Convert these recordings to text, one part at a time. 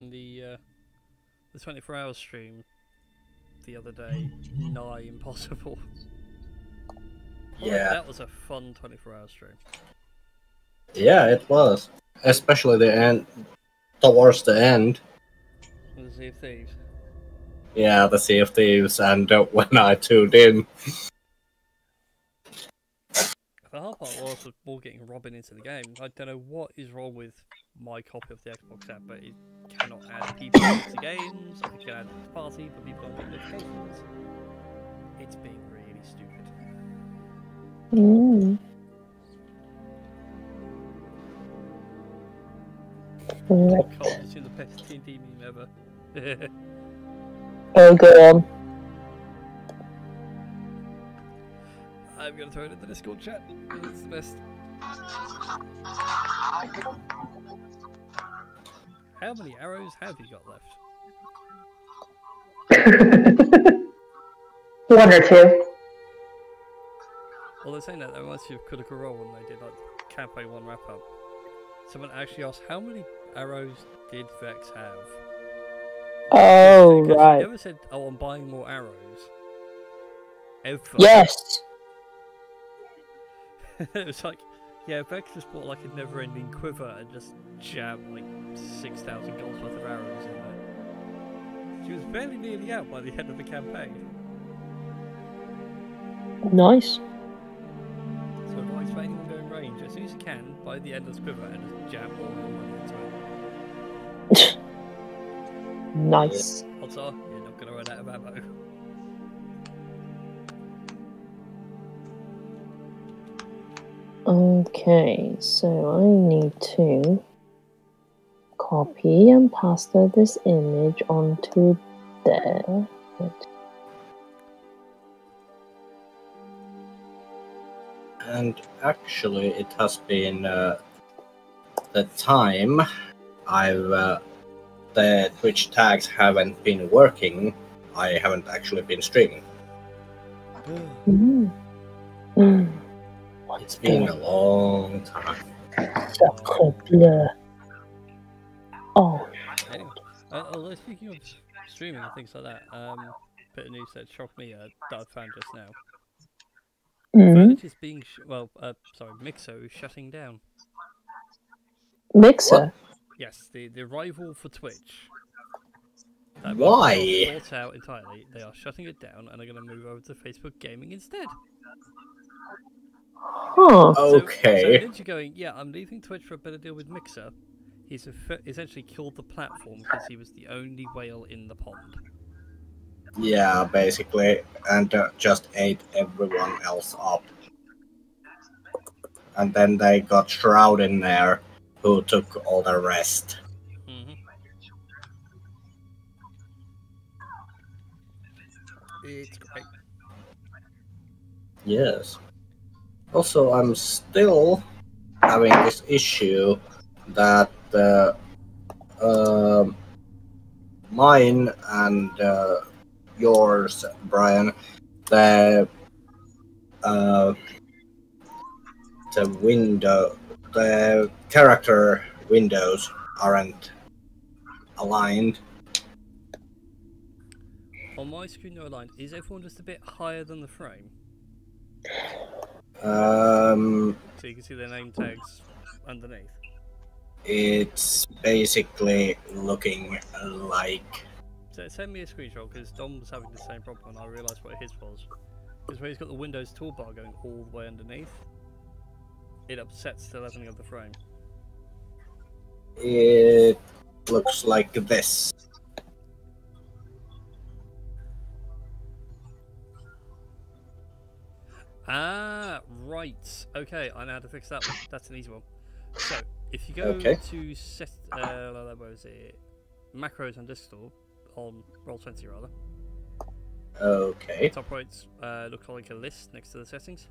watching the 24-hour stream the other day. Nigh impossible. Yeah. That was a fun 24-hour stream. Yeah, it was. Especially the end, towards the end. The Sea of Thieves. Yeah, the Sea of Thieves, and when I tuned in. The hard part was more getting Robin into the game. I don't know what is wrong with my copy of the Xbox app, but it cannot add people to games. I think it can add to party, but people don't get notifications. It's being really stupid. Cole, just in the best TNT meme ever. Oh, go on. I'm gonna throw it in the Discord chat. It's the best. How many arrows have you got left? 1 or 2. Well, they're saying that reminds me of Critical Role when they did like Campaign 1 wrap up. Someone actually asked, how many arrows did Vex have? Oh, right. You ever said, oh, I'm buying more arrows? Ever. Yes. It was like, yeah, Vex just bought like a never-ending quiver and just jammed like 6,000 gold worth of arrows in there. She was barely nearly out by the end of the campaign. Nice. So advice for anyone going range, as soon as you can, buy the endless quiver and just jam all your money into it. Nice. Odds are, you're not going to run out of ammo. Okay, so I need to copy and paste this image onto there. And actually, it has been the time the Twitch tags haven't been working. I haven't actually been streaming. It's been a long time. Sacre bleu. Oh. Anyway, although speaking of streaming and things like that, bit of news that shocked me that I found just now. Verge is being Mixo is shutting down. Mixer? What? Yes, the rival for Twitch. Why? Bought out entirely. They are shutting it down and are going to move over to Facebook Gaming instead. Huh. Okay. So Ninja going, yeah, I'm leaving Twitch for a better deal with Mixer. He's essentially killed the platform because he was the only whale in the pond. Yeah, basically, and just ate everyone else up. And then they got Shroud in there, who took all the rest. It's great. Yes. Also, I'm still having this issue that mine and yours, Brian, the character windows aren't aligned. On my screen, they're aligned. Is everyone just a bit higher than the frame? So you can see their name tags underneath. It's basically looking like. So send me a screenshot because Dom was having the same problem and I realised what his was. Because where he's got the Windows toolbar going all the way underneath, it upsets the leveling of the frame. It looks like this. Ah, right. Okay, I know how to fix that one. That's an easy one. So, if you go to set, where is it? Macros and disk store on Roll20 rather. Okay. Top right looks like a list next to the settings.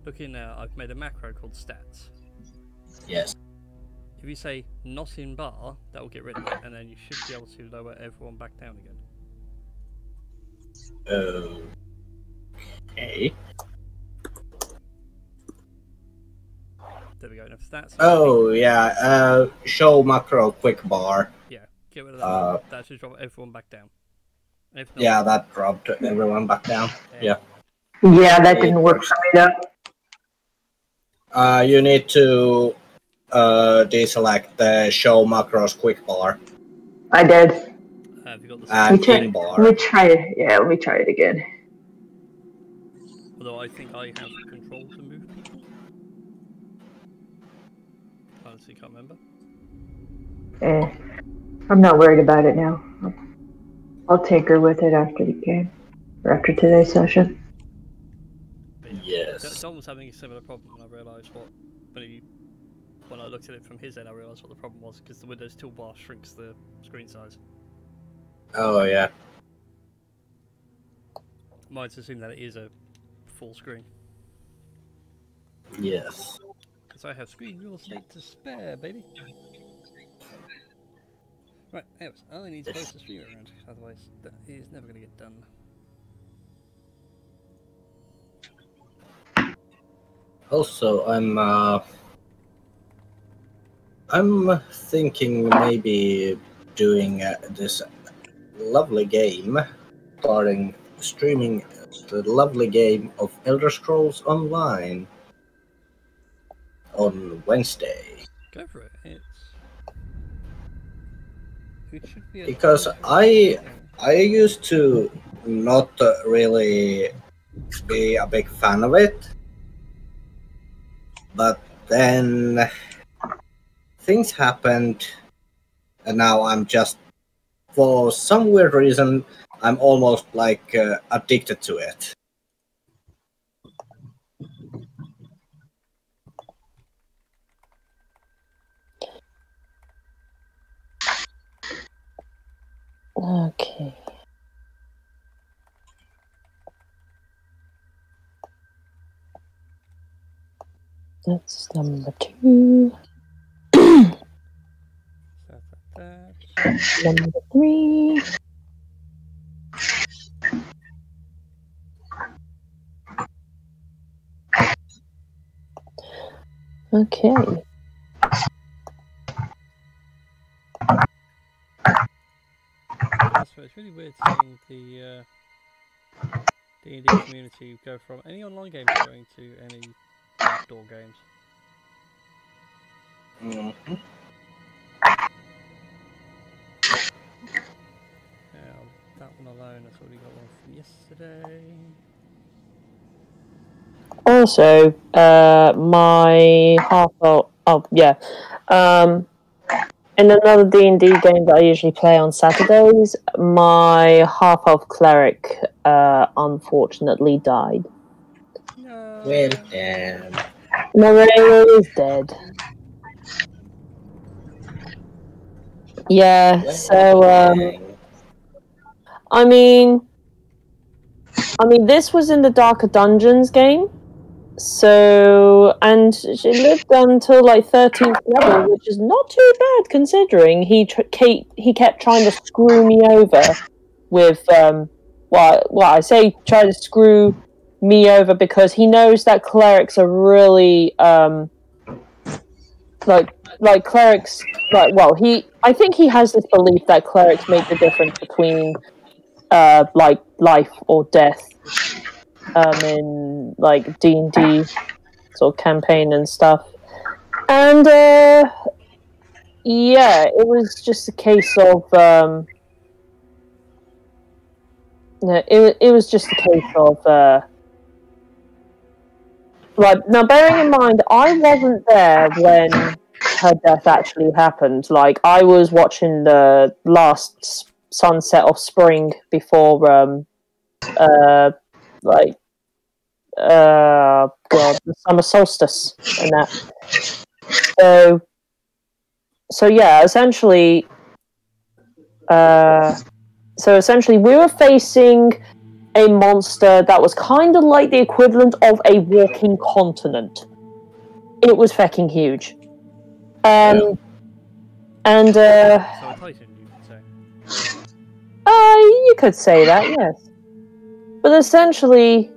Look in there. I've made a macro called stats. Yes. If you say not in bar, that will get rid of it, and then you should be able to lower everyone back down again. Okay. There we go. Enough stats. Oh yeah, show macro quick bar. Yeah, get rid of that. That should drop everyone back down. If not, Yeah, that dropped everyone back down. Yeah. Yeah, that didn't work for me though. You need to deselect the show macros quick bar. I did. have you got the And same in bar. Let me try it. Yeah, let me try it again. Although I think I have control to move people. Honestly, can't remember. I'm not worried about it now. I'll take her with it after the game. Or after today's session. But yeah, Yes. Don was having a similar problem when I realised when I looked at it from his end, I realised what the problem was, because the Windows toolbar shrinks the screen size. Oh yeah. Mine's assume that it is a full screen. Yes. Because I have screen real estate to spare, baby. Right, anyways, I need to post the stream around, otherwise that is never going to get done. Also, I'm thinking maybe doing this lovely game, streaming the lovely game of Elder Scrolls Online on Wednesday. Go for it. It should be Because I used to not really be a big fan of it, but then things happened, and now I'm just, for some weird reason, I'm almost like addicted to it. Okay. That's number 2. Number 3. Okay. So it's really weird seeing the D&D community go from any online games going to any outdoor games. Mm-hmm. That one alone, I've already got one from yesterday. Also, my half-elf... Oh, yeah. In another D&D game that I usually play on Saturdays, my half-elf cleric unfortunately died. No. Well, damn. Morello is dead. Yeah, so, I mean, this was in the Darker Dungeons game, so, and she lived until like 13th level, which is not too bad considering he kept trying to screw me over with, I say try to screw me over because he knows that clerics are really, like clerics, I think he has this belief that clerics make the difference between like life or death in like D&D sort of campaign and stuff. And yeah, it was just a case of it was just a case of like, now bearing in mind I wasn't there when her death actually happened. Like, I was watching the last sunset of spring before God, the summer solstice and that. So yeah, essentially we were facing a monster that was kind of like the equivalent of a walking continent. It was fucking huge. And so a Titan, you could say. You could say that, yes. But essentially,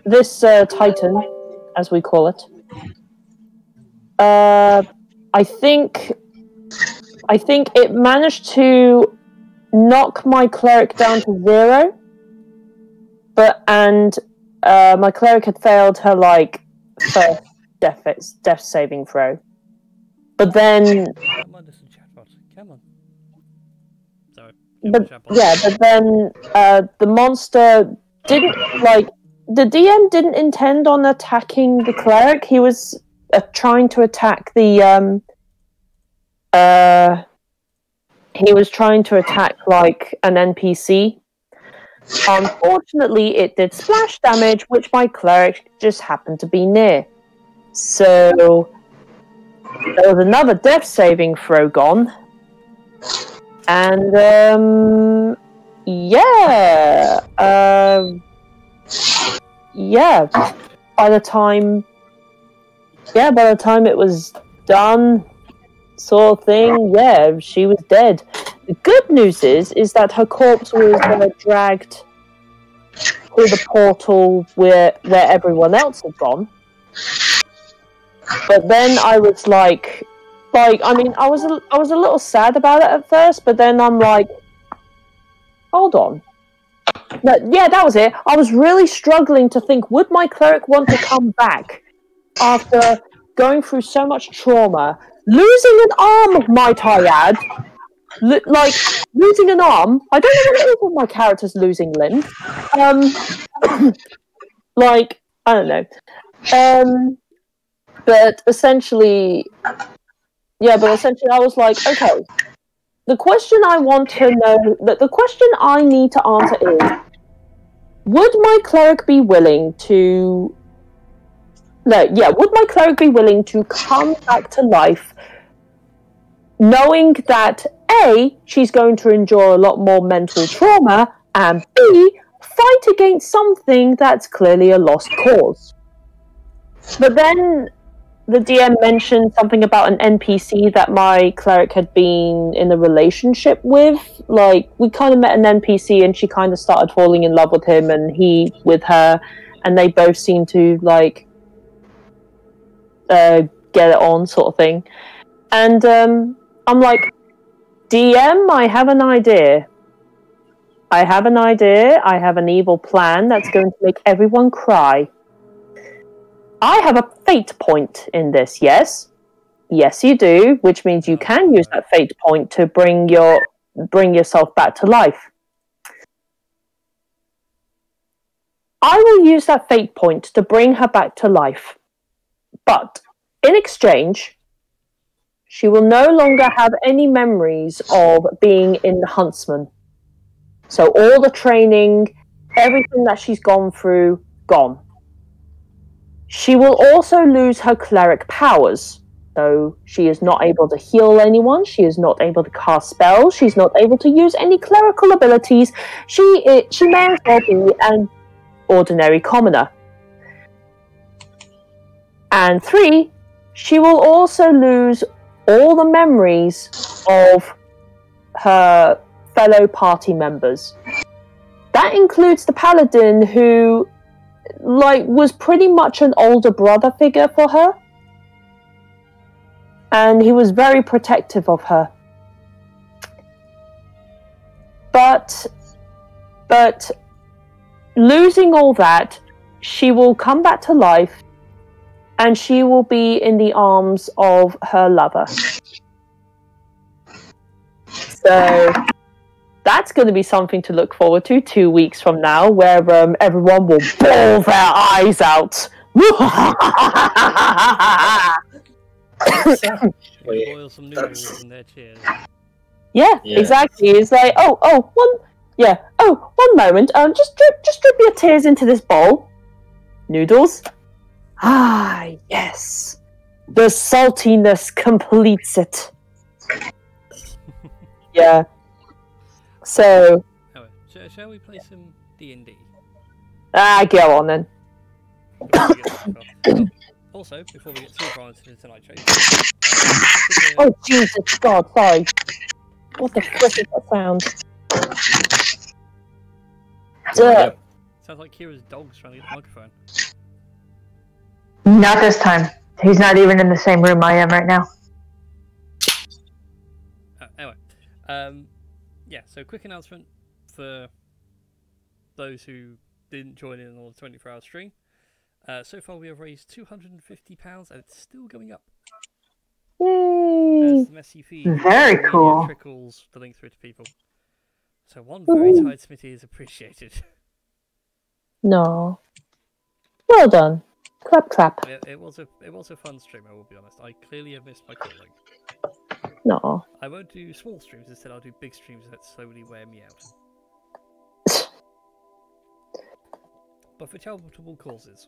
this Titan, as we call it, I think it managed to knock my cleric down to 0, and my cleric had failed her first death saving throw. But then, Come on. Sorry. but then the monster didn't the DM didn't intend on attacking the cleric. He was trying to attack the he was trying to attack an NPC. Unfortunately, it did splash damage, which my cleric just happened to be near. So there was another death saving throw gone. And by the time it was done, sort of thing, she was dead. The good news is that her corpse was dragged through the portal where everyone else had gone. But then I was I was a little sad about it at first, but then I'm like, hold on. That was it. I was really struggling to think, would my cleric want to come back after going through so much trauma? Losing an arm, might I add. Losing an arm. I don't know what it is with my characters losing limbs. I don't know. But essentially I was like, okay. The question I want to know, the question I need to answer is, would my cleric be willing to... would my cleric be willing to come back to life knowing that A, she's going to endure a lot more mental trauma, and B, fight against something that's clearly a lost cause? But then the DM mentioned something about an NPC that my cleric had been in a relationship with. We kind of met an NPC and she kind of started falling in love with him and he with her, and they both seemed to get it on, sort of thing. And I'm like, DM, I have an idea. I have an evil plan that's going to make everyone cry. I have a fate point in this, yes? Yes, you do, which means you can use that fate point to bring yourself back to life. I will use that fate point to bring her back to life. But, in exchange, she will no longer have any memories of being in the Huntsman. So all the training, everything that she's gone through, gone. She will also lose her cleric powers. So she is not able to heal anyone, she is not able to cast spells, she's not able to use any clerical abilities. She may as well be an ordinary commoner. And 3, she will also lose all the memories of her fellow party members. That includes the paladin who was pretty much an older brother figure for her. And he was very protective of her. But losing all that, she will come back to life and she will be in the arms of her lover. So that's going to be something to look forward to 2 weeks from now, where everyone will bawl their eyes out. Boil some noodles in their chairs. Yeah, exactly. It's like, one moment. Just drip your tears into this bowl. Noodles. Ah, yes. The saltiness completes it. Yeah. So. Anyway, shall we play some D&D? Go on then. Also, before we get too far into tonight's show, oh Jesus God! Sorry. What the frick is that sound? Sounds like Kira's dog's trying to get the microphone. Not this time. He's not even in the same room I am right now. Anyway, yeah. So quick announcement for those who didn't join in on the 24-hour stream. So far, we have raised £250, and it's still going up. Yay! As the messy feed Very cool. trickles the link through to people. So one very tight Smitty is appreciated. No. Well done. Clap. It was a fun stream, I will be honest. I clearly have missed my calling. No. I won't do small streams, instead I'll do big streams that slowly wear me out. But for charitable causes.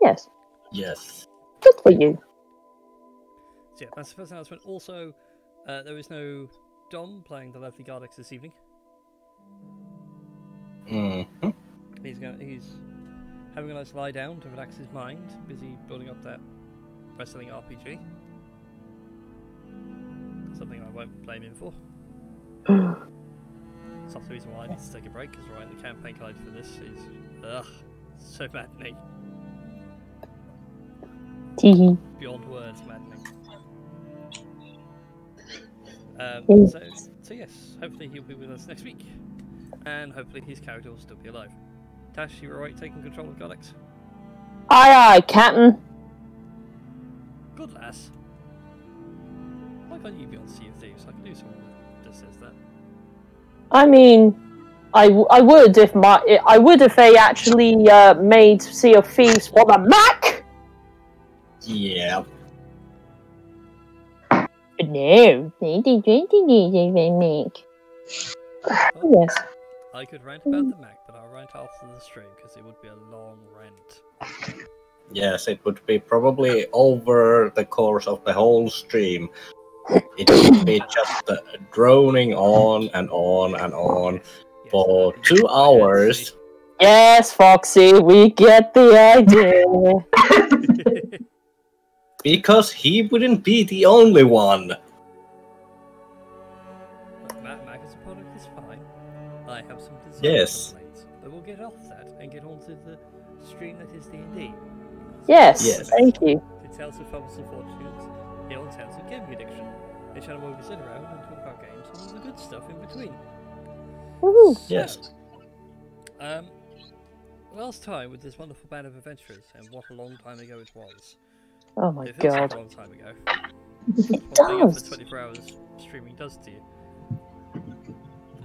Yes. Yes. Good for you. So yeah, that's the first announcement. Also, there is no Dom playing the lovely Gardex this evening. Mm-hmm. He's having a nice lie down to relax his mind, busy building up that wrestling RPG. Something I won't blame him for. It's not the reason why I need to take a break, because writing the campaign guide for this is so maddening. Teehee. Beyond words maddening. So yes, hopefully he'll be with us next week. And hopefully his character will still be alive. Tash, you alright taking control of Gardex? Aye, Captain. Good lass. Why can't you be on Sea of Thieves? I can do someone that just says that. I mean, I would if they actually made Sea of Thieves for the Mac. Yeah. No, they make. Yes. I could rant about the Mac, but I'll rant after the stream because it would be a long rant. Yes, it would be probably over the course of the whole stream. It would be just droning on and on and on Yes, for I think 2 it's hours. Yes, Foxy, we get the idea. Because he wouldn't be the only one. Mac as a product is fine. I have some design Yes. complaints, but we'll get off that and get on to the stream that is D&D. Yes, Yes. thank you. The Tales of Fumbles and Fortunes, here on Tales of Gaming Addiction. A channel where we sit around and talk about games and all the good stuff in between. Woohoo. Yes. Last time with this wonderful band of adventurers, and what a long time ago it was. Oh my It feels like god. a long time ago. It One thing after does. 24 hours streaming does to you.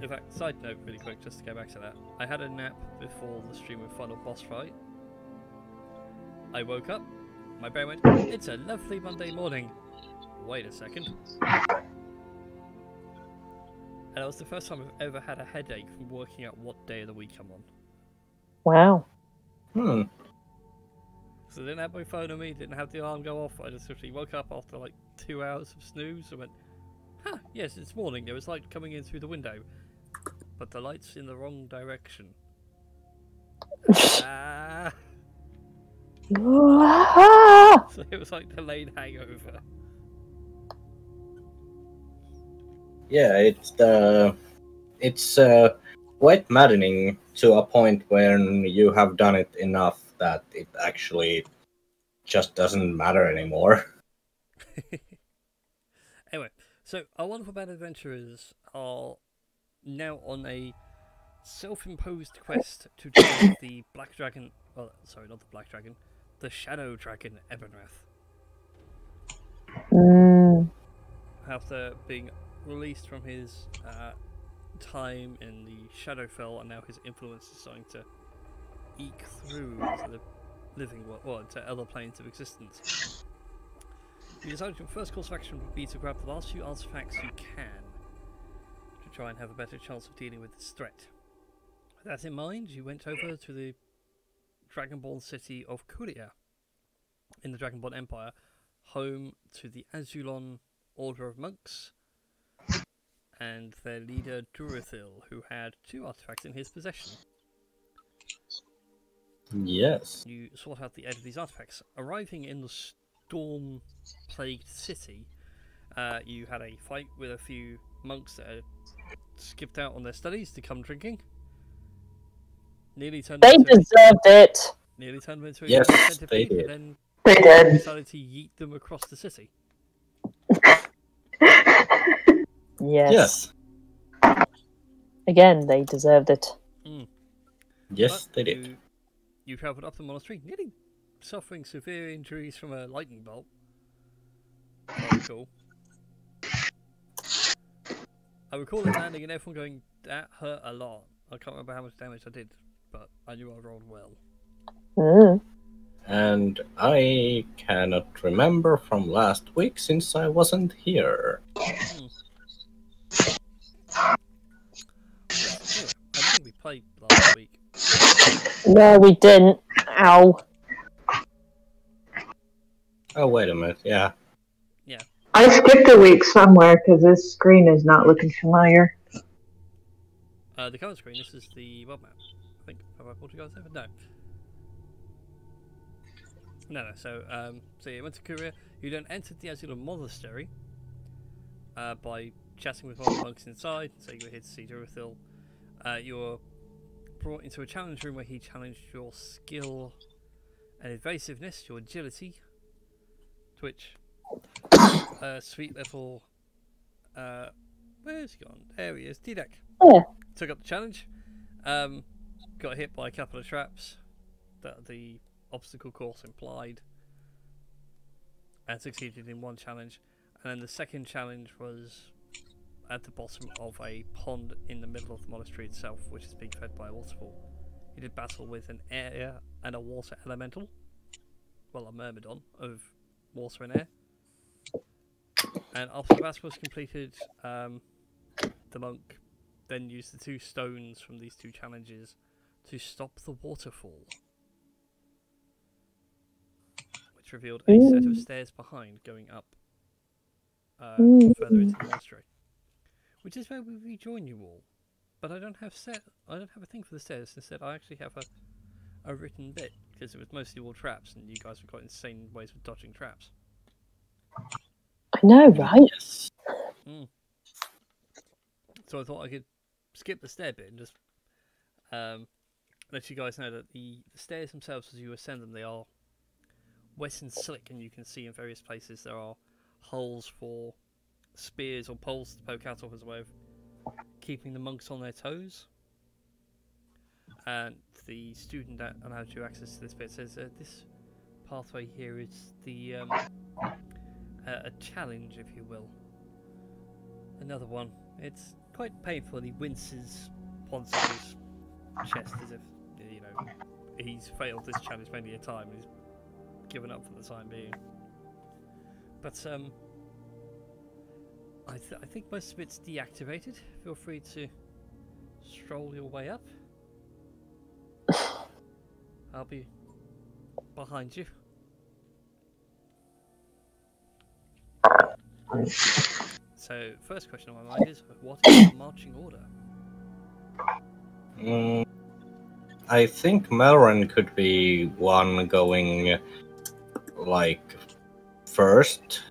In fact, side note really quick, just to go back to that. I had a nap before the stream of Final Boss Fight. I woke up, my brain went, it's a lovely Monday morning. Wait a second. And that was the first time I've ever had a headache from working out what day of the week I'm on. Wow. So I didn't have my phone on me, didn't have the alarm go off. I just literally woke up after like 2 hours of snooze and went, huh, yes, it's morning. There was light coming in through the window. But the light's in the wrong direction. Ah. So it was like delayed hangover. Yeah, it's quite maddening to a point when you have done it enough that it actually just doesn't matter anymore. Anyway, so our wonderful band of adventurers are now on a self-imposed quest to join the Black Dragon. Well, sorry, not the Black Dragon, the Shadow Dragon Ebonrath. After being released from his time in the Shadowfell, and now his influence is starting to eke through into the living world, well, into other planes of existence. You decided your first course of action would be to grab the last few artifacts you can to try and have a better chance of dealing with this threat. With that in mind, you went over to the Dragonborn city of Kuria in the Dragonborn Empire, home to the Azulon Order of Monks and their leader Durithil, who had 2 artifacts in his possession. Yes. You sought out the aid of these artifacts. Arriving in the storm-plagued city, you had a fight with a few monks that had skipped out on their studies to come drinking. Nearly turned They deserved it. Nearly turned them into a Yes, centipede, they did. and then They did. decided to yeet them across the city. Yes. Yes. Again, they deserved it. Yes, But they did. You travelled up the monastery, nearly suffering severe injuries from a lightning bolt. Very cool. I recall it landing and everyone going, that hurt a lot. I can't remember how much damage I did, but I knew I rolled well. Mm. And I cannot remember from last week since I wasn't here. Yes, anyway, I don't think we played last week. No, we didn't. Ow. Oh, wait a minute. Yeah. Yeah. I skipped a week somewhere because this screen is not looking familiar. The current screen, this is the world map. I think. Have I brought you guys over? No. No. So you went to Korea. You then entered the Azulon monastery by chatting with one of the monks inside. So you were here to see Durithil. You were brought into a challenge room where he challenged your skill and evasiveness, your agility, Twitch, sweet level. Where's he gone? There he is. D-Deck. Yeah. Took up the challenge. Got hit by a couple of traps that the obstacle course implied, and succeeded in one challenge. And then the second challenge was at the bottom of a pond in the middle of the monastery itself, which is being fed by a waterfall. You did battle with an air and a water elemental, well, a myrmidon of water and air. And after the battle was completed, the monk then used the 2 stones from these 2 challenges to stop the waterfall, which revealed a set of stairs behind going up further into the monastery, which is where we rejoin you all. But I don't have a thing for the stairs. Instead, I actually have a written bit, because it was mostly all traps, and you guys have got insane ways of dodging traps. I know, right? Yes. So I thought I could skip the stair bit and just let you guys know that the stairs themselves, as you ascend them, they are wet and slick, and you can see in various places there are holes for spears or poles to poke out of as a way of keeping the monks on their toes. And the student that allowed you access to this bit says this pathway here is the a challenge, if you will. Another one. It's quite painful, and he winces once on his chest as if, you know, he's failed this challenge many a time and he's given up for the time being. But I think most of it's deactivated. Feel free to stroll your way up. I'll be behind you. So, first question on my mind is, what is the marching order? I think Melran could be one going, like, first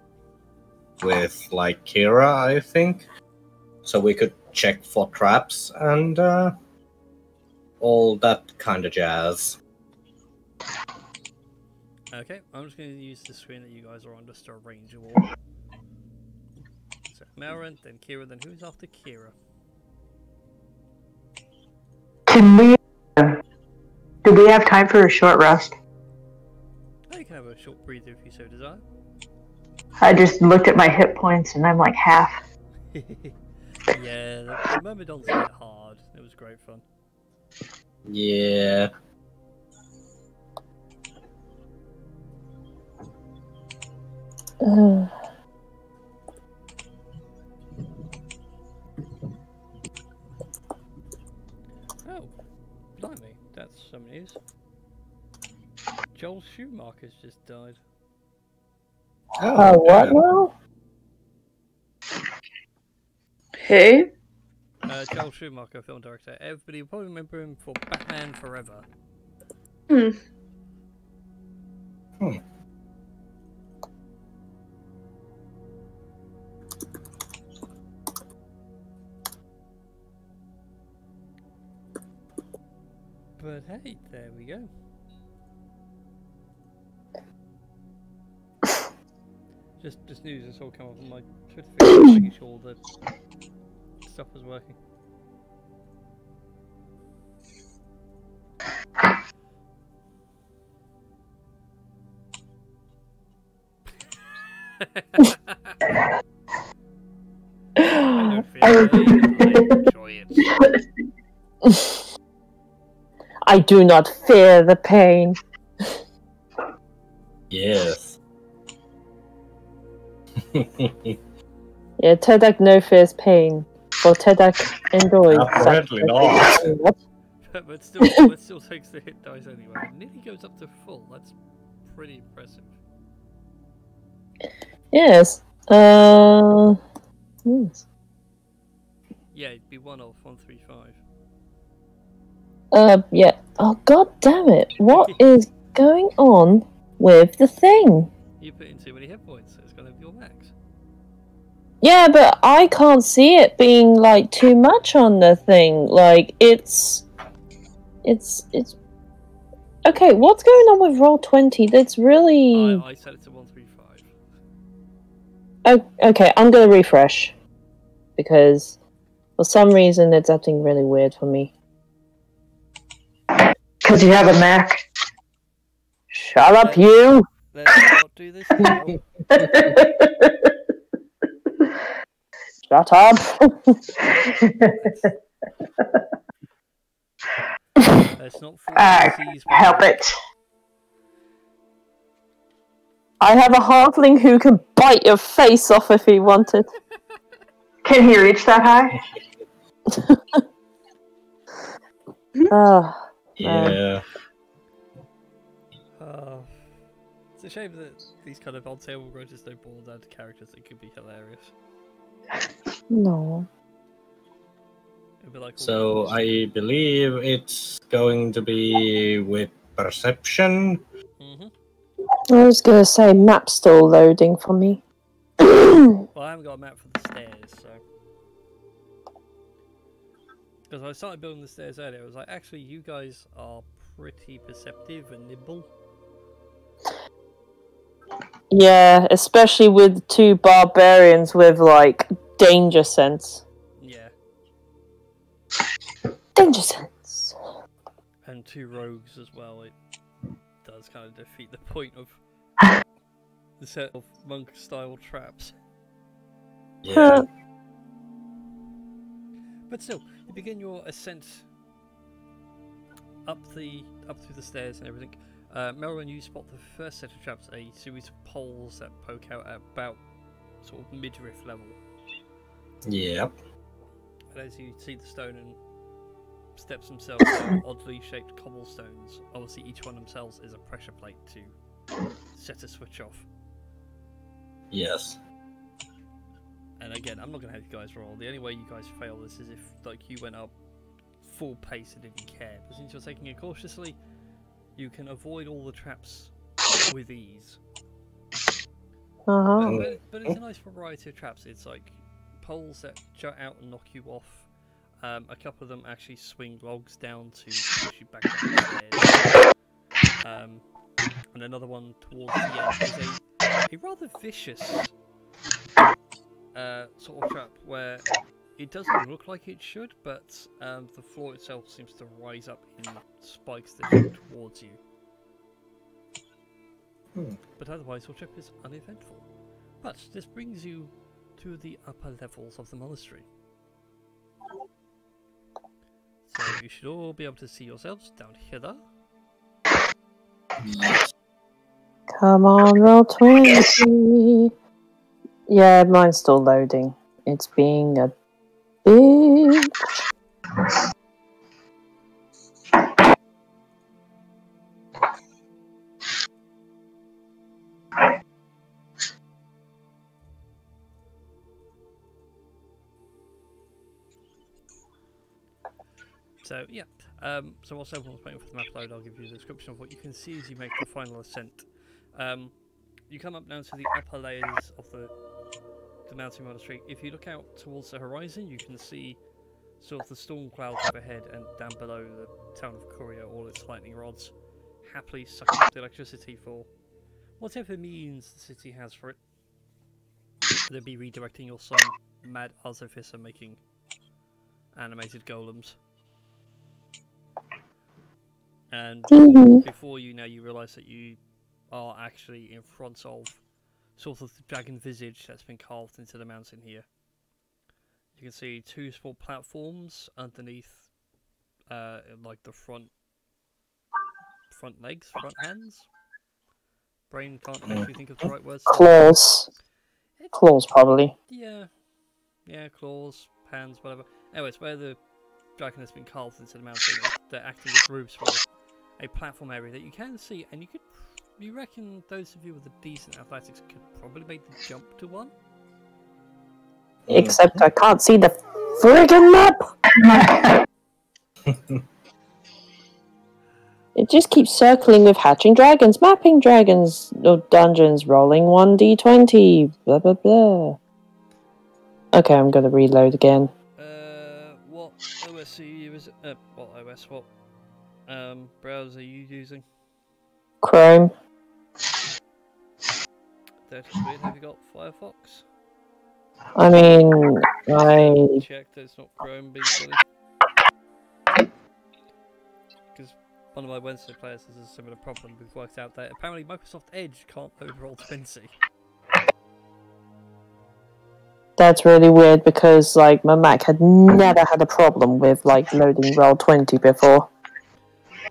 with, like, Kira, I think. So we could check for traps and all that kind of jazz. Okay, I'm just going to use the screen that you guys are on just to arrange you all. So, Melran, then Kira, then who's after Kira? Do we have time for a short rest? Oh, you can have a short breather if you so desire. I just looked at my hit points and I'm like half. Yeah, the Myrmidon's a bit hard. It was great fun. Yeah. Oh, blimey, that's some news. Joel Schumacher's just died. What now? Who? Joel Schumacher, film director. Everybody will probably remember him for Batman Forever. Hmm. But hey, there we go. Just news that's all come up on my Twitter feed, making sure that stuff was working. I don't feel pain, I enjoy it. I do not fear the pain. Yes. Yeah, Tedak no fears pain. Or Tedak enjoys. Apparently not. What? but still takes the hit dice anyway. It nearly goes up to full. That's pretty impressive. Yes. Yes. Yeah, it'd be 1 off 135. Yeah. Oh, god damn it. What is going on with the thing? You put in too many hit points, so it's gonna be your max. Yeah, but I can't see it being, like, too much on the thing. Like, it's... Okay, what's going on with Roll20? That's really... I set it to 135. Oh, okay, I'm gonna refresh. Because, for some reason, it's acting really weird for me. Because you have a Mac. Shut up, you! Let's not do this now. Shut up! Let's not Help it. I have a halfling who can bite your face off if he wanted. Can he reach that high? Oh, Yeah. It's a shame that these kind of odd table grudges don't boil down to characters that could be hilarious. no. It'd be like So I believe it's going to be with perception. Mm-hmm. I was gonna say map still loading for me. Well, I haven't got a map for the stairs, so. Because I started building the stairs earlier, I was like, actually, you guys are pretty perceptive and nimble. Yeah, especially with 2 barbarians with, like, danger sense. Yeah. Danger sense. And 2 rogues as well. It does kind of defeat the point of the set of monk-style traps. Yeah. But still, you begin your ascent up through the stairs and everything. Melvin, you spot the first set of traps, a series of poles that poke out at about sort of midriff level. Yep. And as you see the stone and steps themselves are oddly shaped cobblestones. Obviously, each one themselves is a pressure plate to set a switch off. Yes. And again, I'm not going to have you guys roll. The only way you guys fail this is if like you went up full pace and didn't care. But since you're taking it cautiously, you can avoid all the traps with ease. Uh-huh. But it's a nice variety of traps. It's like poles that jut out and knock you off. A couple of them actually swing logs down to push you back down the stairs. And another one towards the end is a rather vicious sort of trap where it doesn't look like it should, but the floor itself seems to rise up in spikes that go towards you. But otherwise, your trip is uneventful. But this brings you to the upper levels of the monastery. So you should all be able to see yourselves down hither. Come on, roll 20. Yeah, mine's still loading. It's being a bitch. So yeah, so whilst everyone's waiting for the map load, I'll give you a description of what you can see as you make the final ascent. You come up now to the upper layers of the mountain monastery. If you look out towards the horizon, you can see sort of the storm clouds overhead, and down below the town of Courier, all its lightning rods, happily sucking up the electricity for whatever means the city has for it. They'll be redirecting your son, Mad Artificer, making animated golems. And before you know, you realise that you are actually in front of sort of the dragon visage that's been carved into the mountain here. You can see 2 small platforms underneath, like the front legs, front hands. Brain can't actually think of the right words. Claws. Claws, probably. Yeah, claws, hands, whatever. Anyway, it's where the dragon has been carved into the mountain. They're acting as roofs for a platform area that you can see, and you reckon those of you with a decent athletics could probably make the jump to one? Except I can't see the friggin' map! It just keeps circling with hatching dragons, mapping dragons, dungeons, rolling 1d20, blah blah blah. Okay, I'm gonna reload again. What OS are you using? What browser are you using? Chrome. That is weird. Have you got Firefox? I mean, I... Check that it's not Chrome being silly. Because one of my Wednesday players has a similar problem. We've worked out that apparently Microsoft Edge can't load Roll20. That's really weird because, like, my Mac had never had a problem with, like, loading Roll20 before.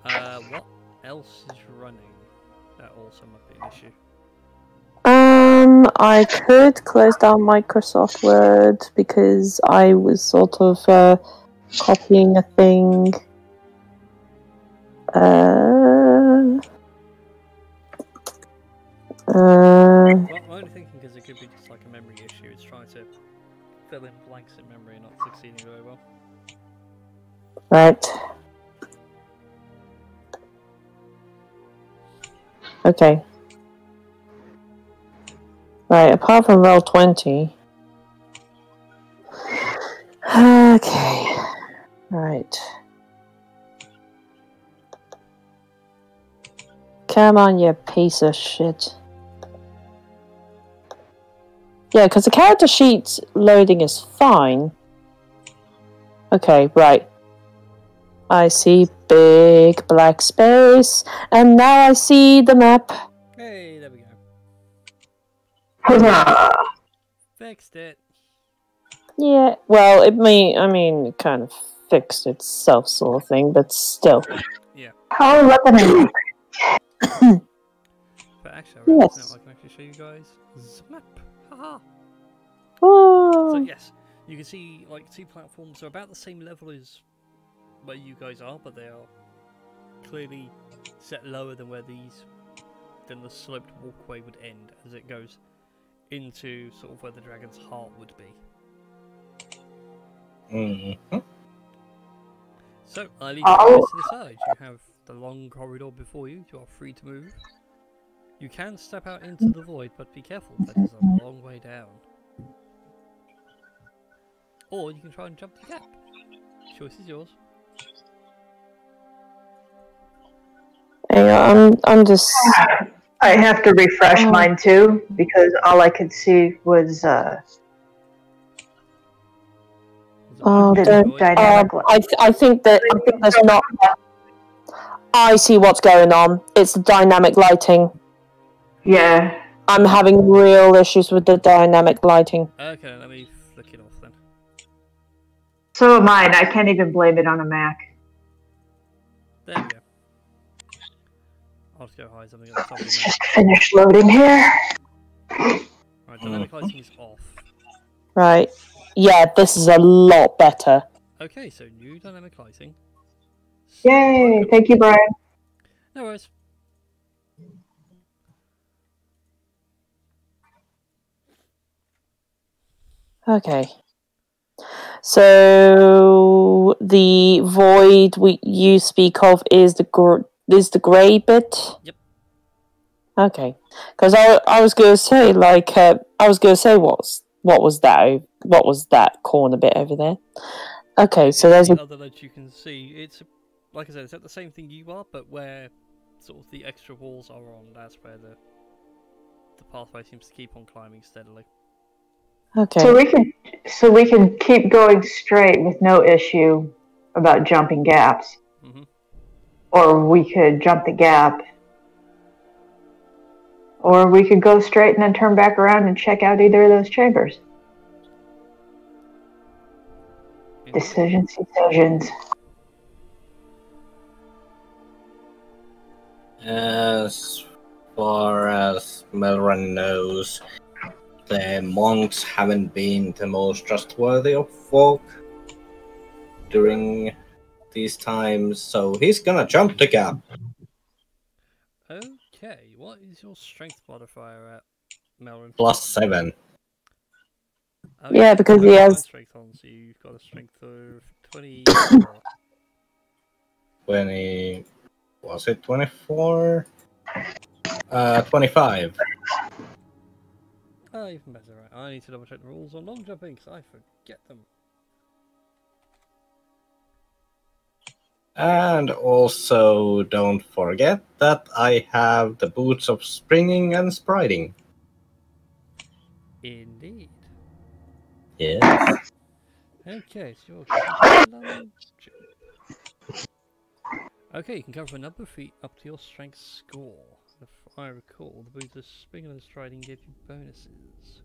What else is running? That also might be an issue. I could close down Microsoft Word because I was sort of copying a thing. I'm only thinking because it could be just like a memory issue. It's trying to fill in blanks in memory and not succeeding very well. Right. Okay. Right, apart from Roll20. Okay. Right. Come on, you piece of shit. Yeah, because the character sheet loading is fine. Okay, right. I see big black space, and now I see the map. Hey, there we go. Huzzah! Fixed it. Yeah, well, it kind of fixed itself sort of thing, but still. Yeah. Oh, look at me. But actually, Yes. now I can actually show you guys the map. Haha. Oh. So yes, you can see like 2 platforms are about the same level as where you guys are, but they are clearly set lower than than the sloped walkway would end as it goes into sort of where the dragon's heart would be. So I leave you guys to decide. You have the long corridor before you. You are free to move. You can step out into the void, but be careful. That is a long way down. Or you can try and jump the gap. Choice is yours. Hang on, I'm just... I have to refresh mine too, because all I could see was dynamic. I think there's not... I see what's going on. It's the dynamic lighting. Yeah. I'm having real issues with the dynamic lighting. Okay, let me flick it off then. So am I, and I can't even blame it on a Mac. There we go. I'll just go hide something at the top of the Let's map. just finish loading here. Right, dynamic lighting is off. Right. Yeah, this is a lot better. Okay, so new dynamic lighting. Yay! Thank you, Brian. No worries. Okay. So the void you speak of is the grey bit. Yep. Okay. Because I was gonna say what was that corner bit over there? Okay, so there's the other ledge you can see. It's like I said, it's at the same thing you are, but where sort of the extra walls are on. That's where the pathway seems to keep on climbing steadily. Okay. So we can keep going straight with no issue about jumping gaps. Mhm. Or we could jump the gap. Or we could go straight and then turn back around and check out either of those chambers. Decisions. As far as Melran knows, the monks haven't been the most trustworthy of folk during these times, so he's gonna jump the gap. Okay, what is your strength modifier at, Melvin? +7. Oh, Yeah, because you he have has- strength on, so you've got a strength of 24. 20. Was it 24? 25. Oh, even better, right. I need to double check the rules on long jumping, because I forget them. And also, don't forget that I have the boots of springing and spriting. Indeed. Yes. Okay, so you're going to long jump. Okay, you can cover a number of feet up to your strength score. If I recall, the boots of springing and striding give you bonuses.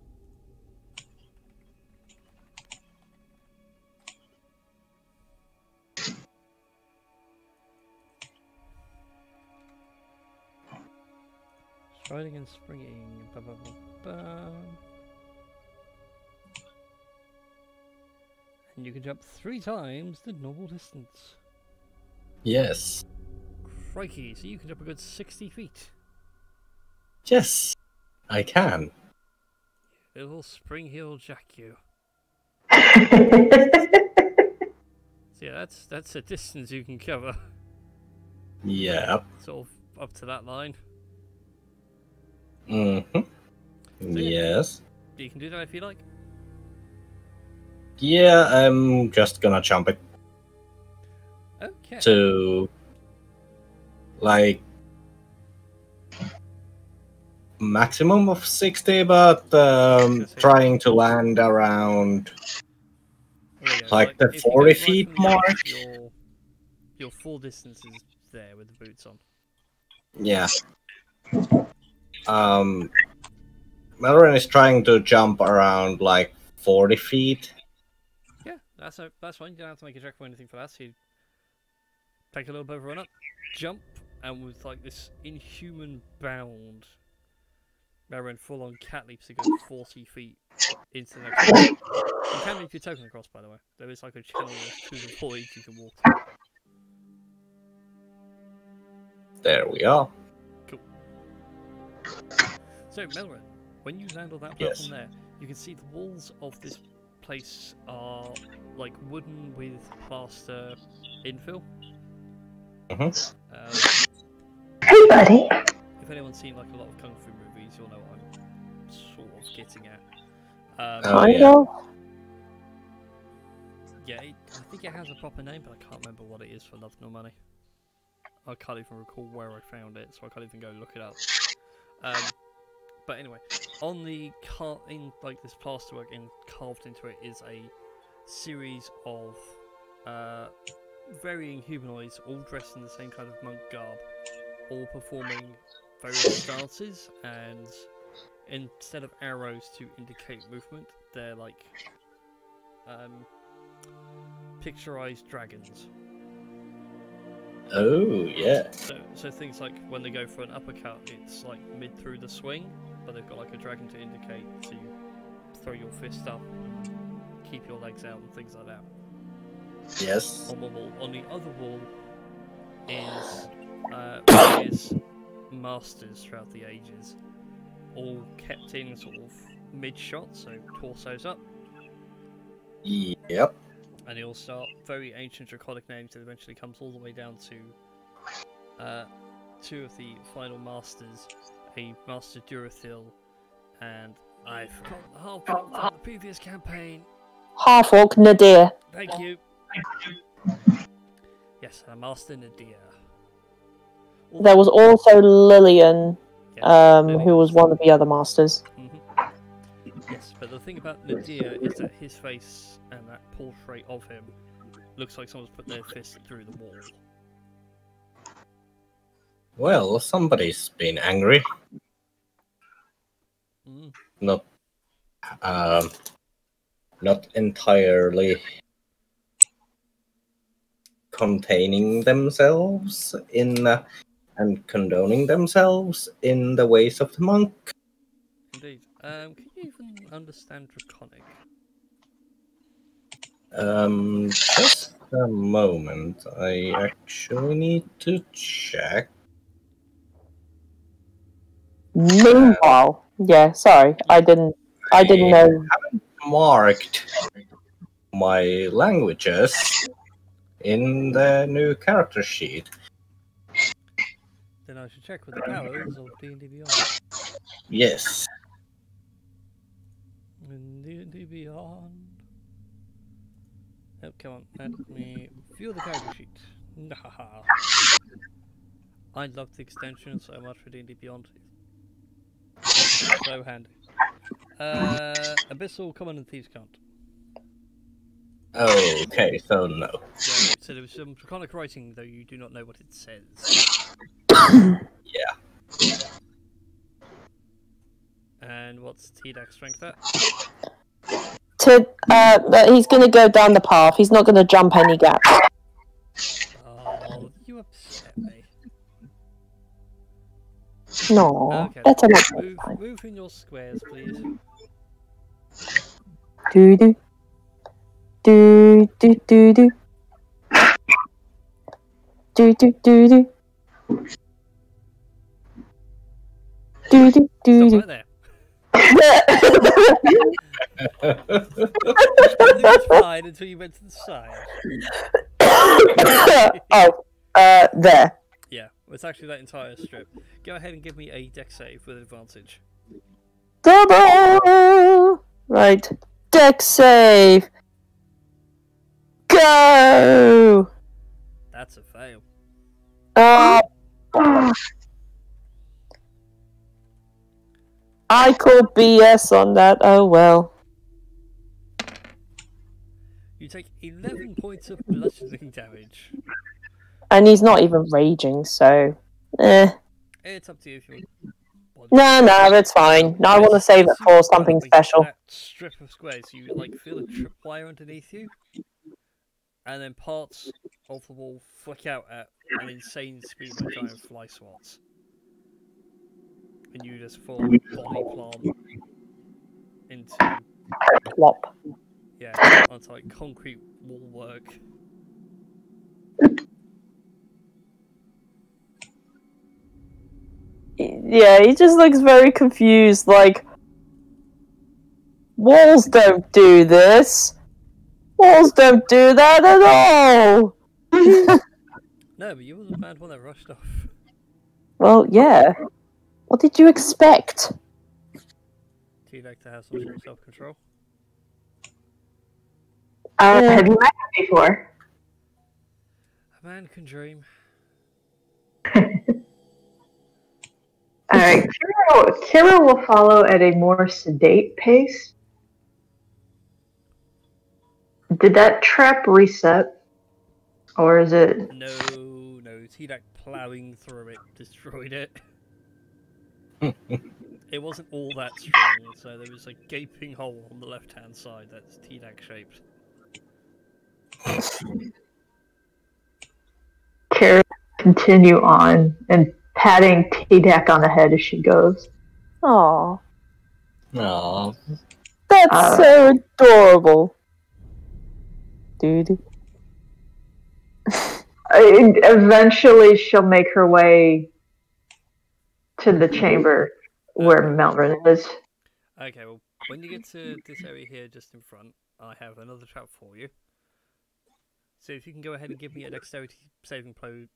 Striding and springing. Ba, ba, ba, ba. And you can jump 3 times the normal distance. Yes. Crikey, so you can jump a good 60 feet. Yes. I can. Little spring heel jack you. So yeah, that's a distance you can cover. Yep. Sort of up to that line. Mm-hmm. So, Yes. You can do that if you like. Yeah, I'm just gonna jump it Okay. to like maximum of 60, but trying to land around There you go. like the if you go 40 right feet from the mark. edge, your full distance is there with the boots on. Yeah. Melrin is trying to jump around like 40 feet. Yeah, that's fine. You don't have to make a check for anything for that. So you take a little bit of a run up, jump, and with like this inhuman bound, Melrin full on cat leaps a good 40 feet into the next room. You can leave your token across, by the way. There is like a channel to the void you can walk through. There we are. Cool. So, Melrin, when you land on that Yes. platform there, you can see the walls of this place are like wooden with plaster infill. Hey, buddy. If anyone's seen like a lot of kung fu movies, you'll know what I'm sort of getting at. Oh, Kind yeah. of. Yeah, I think it has a proper name, but I can't remember what it is for love nor money. I can't even recall where I found it, so I can't even go look it up. But anyway, on the in like this plasterwork and carved into it is a series of varying humanoids, all dressed in the same kind of monk garb, all performing various dances, and instead of arrows to indicate movement, they're like picturized dragons. Oh, yeah. So things like when they go for an uppercut, it's like mid through the swing, but they've got like a dragon to indicate to throw your fist up and keep your legs out and things like that. Yes. On one wall. On the other wall is various masters throughout the ages, all kept in sort of mid-shot, so torsos up. Yep. And they all start very ancient draconic names that eventually comes all the way down to 2 of the final masters, a Master Durathil, and I forgot the half from the previous campaign. Half-orc Nadir. Thank you. Yes, Master Nadir. There was also Lillian, Yes, who was one of the other masters. Yes, but the thing about Nadir is that his face and that portrait of him looks like someone's put their fist through the wall. Well, somebody's been angry. Mm. Not, not entirely containing themselves in and condoning themselves in the ways of the monk. Indeed. Can you even understand Draconic? Just a moment. I actually need to check. Meanwhile, yeah, sorry, I didn't know. Marked my languages in the new character sheet. Then I should check with the powers of D&D Beyond. Yes. In D&D Beyond. Oh, come on, let me view the character sheet. Haha. I love the extension so much for D&D Beyond. It's so handy. Abyssal, Common, and Thieves can't. Okay, so no. Yeah, so there was some draconic writing, though you do not know what it says. Yeah. And what's TDAC strength at? He's going to go down the path. He's not going to jump any gaps. Oh, you upset me. No, Okay, better not. move in your squares, please. Do do do do do do do do do do do do do Stop right there. Everything was fine until you went to the side. There. Yeah, it's actually that entire strip. Go ahead and give me a deck save with advantage. Double! Right. Deck save! Go! That's a fail. I call BS on that, oh well. You take 11 points of bludgeoning damage. And he's not even raging, so... It's up to you if you want. No, it's fine. No, I want to save it for something special. That strip of squares, you like feel a tripwire underneath you, and then parts of the wall flick out at an insane speed like giant fly swats, and you just fall body plant into Plop. yeah, onto like concrete wall work. Yeah, he just looks very confused, like... Walls don't do this! Walls don't do that at all! No, but you were the bad one that rushed off. Well, yeah. What did you expect? Do you like to have some sort of self-control? Have you met him before? A man can dream. Alright, Kira will follow at a more sedate pace. Did that trap reset? Or is it... No, T-Dac plowing through it destroyed it. It wasn't all that strong, so there was a gaping hole on the left-hand side that's T-Dac shaped. Kira continue on and patting T-Dac on the head as she goes. Aww. Aww. That's so adorable. Dude. Eventually, she'll make her way to the chamber where Melvin is. Okay, well, when you get to this area here just in front, I have another trap for you. So if you can go ahead and give me a dexterity saving throw,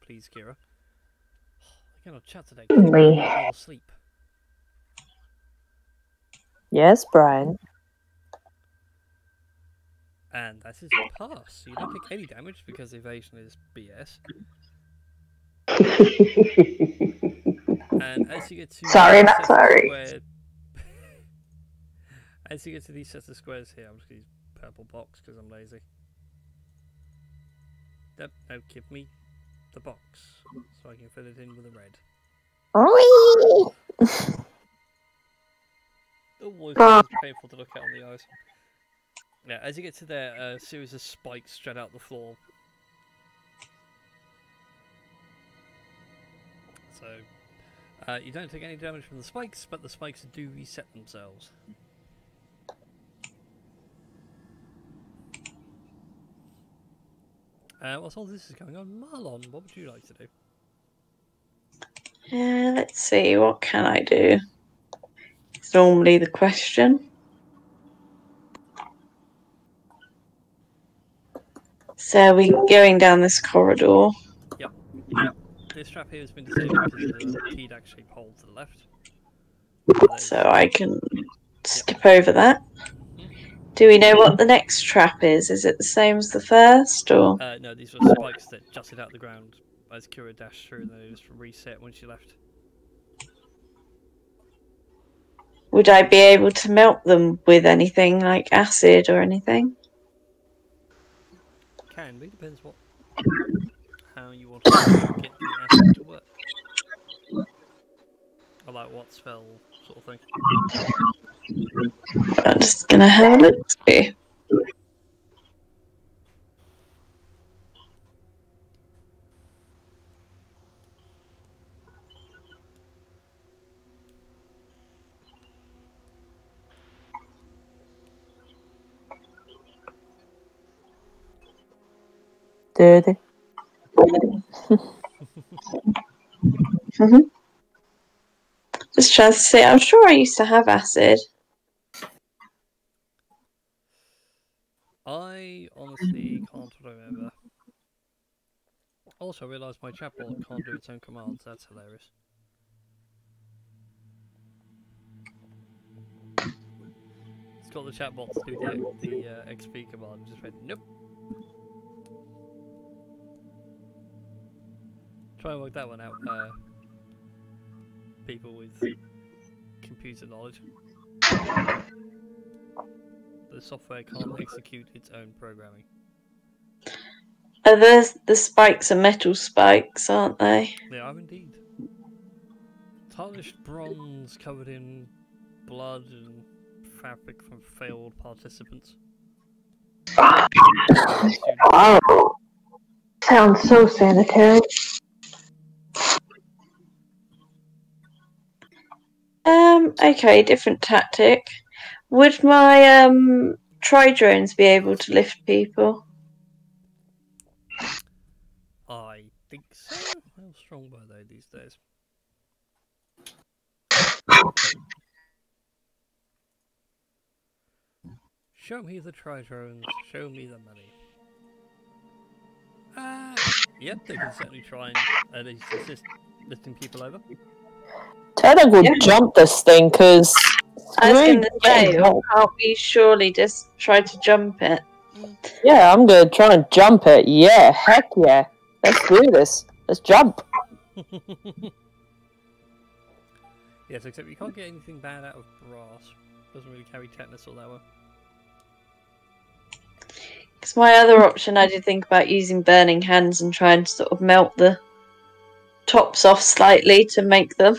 please, Kira. I cannot chat today. Certainly. I'll sleep. Yes, Brian. And that is a pass. So you don't take any damage because evasion is BS. And as you get to Sorry, not sorry. Square As you get to these sets of squares here, I'm just going to use purple box because I'm lazy. Yep, now give me the box so I can fill it in with a red. Oh, it's painful to look at on the eyes. Yeah, as you get to there, a series of spikes straight out the floor. So, you don't take any damage from the spikes, but the spikes do reset themselves. Whilst all this is going on, Marlon, what would you like to do? Let's see, what can I do? It's normally the question. So we're going down this corridor. Yep. This trap here has been disabled because of the he'd actually pole to the left. So I can skip over that. Do we know what the next trap is? Is it the same as the first, or? No, these were spikes that jutted out the ground as Kira dashed through and then they just reset when she left. Would I be able to melt them with anything like acid or anything? Can be, depends how you want to get the acid to work. Or like what spell sort of thing. I'm just gonna have a look. See. Dirty. Just trying to say, I'm sure I used to have acid. I honestly can't remember. Also, I realised my chatbot can't do its own commands. That's hilarious. It's got the chatbot to do the XP command. Just went nope. Try and work that one out. People with computer knowledge. The software can't execute its own programming. Are the spikes are metal spikes, aren't they? They are indeed. Tarnished bronze covered in blood and fabric from failed participants. Oh, sounds so sanitary. Okay, different tactic. Would my tri-drones be able to lift people? I think so. How strong were they these days? Show me the tri-drones, show me the money. Yep, they can certainly try and at least assist lifting people over. Teddy will jump this thing because. I was going to say, can't we surely just try to jump it? Yeah, I'm going to try and jump it. Yeah, heck yeah. Let's do this. Let's jump. Yes, except you can't get anything bad out of brass. Doesn't really carry tetanus or that one. Because my other option, I did think about using burning hands and trying to sort of melt the tops off slightly to make them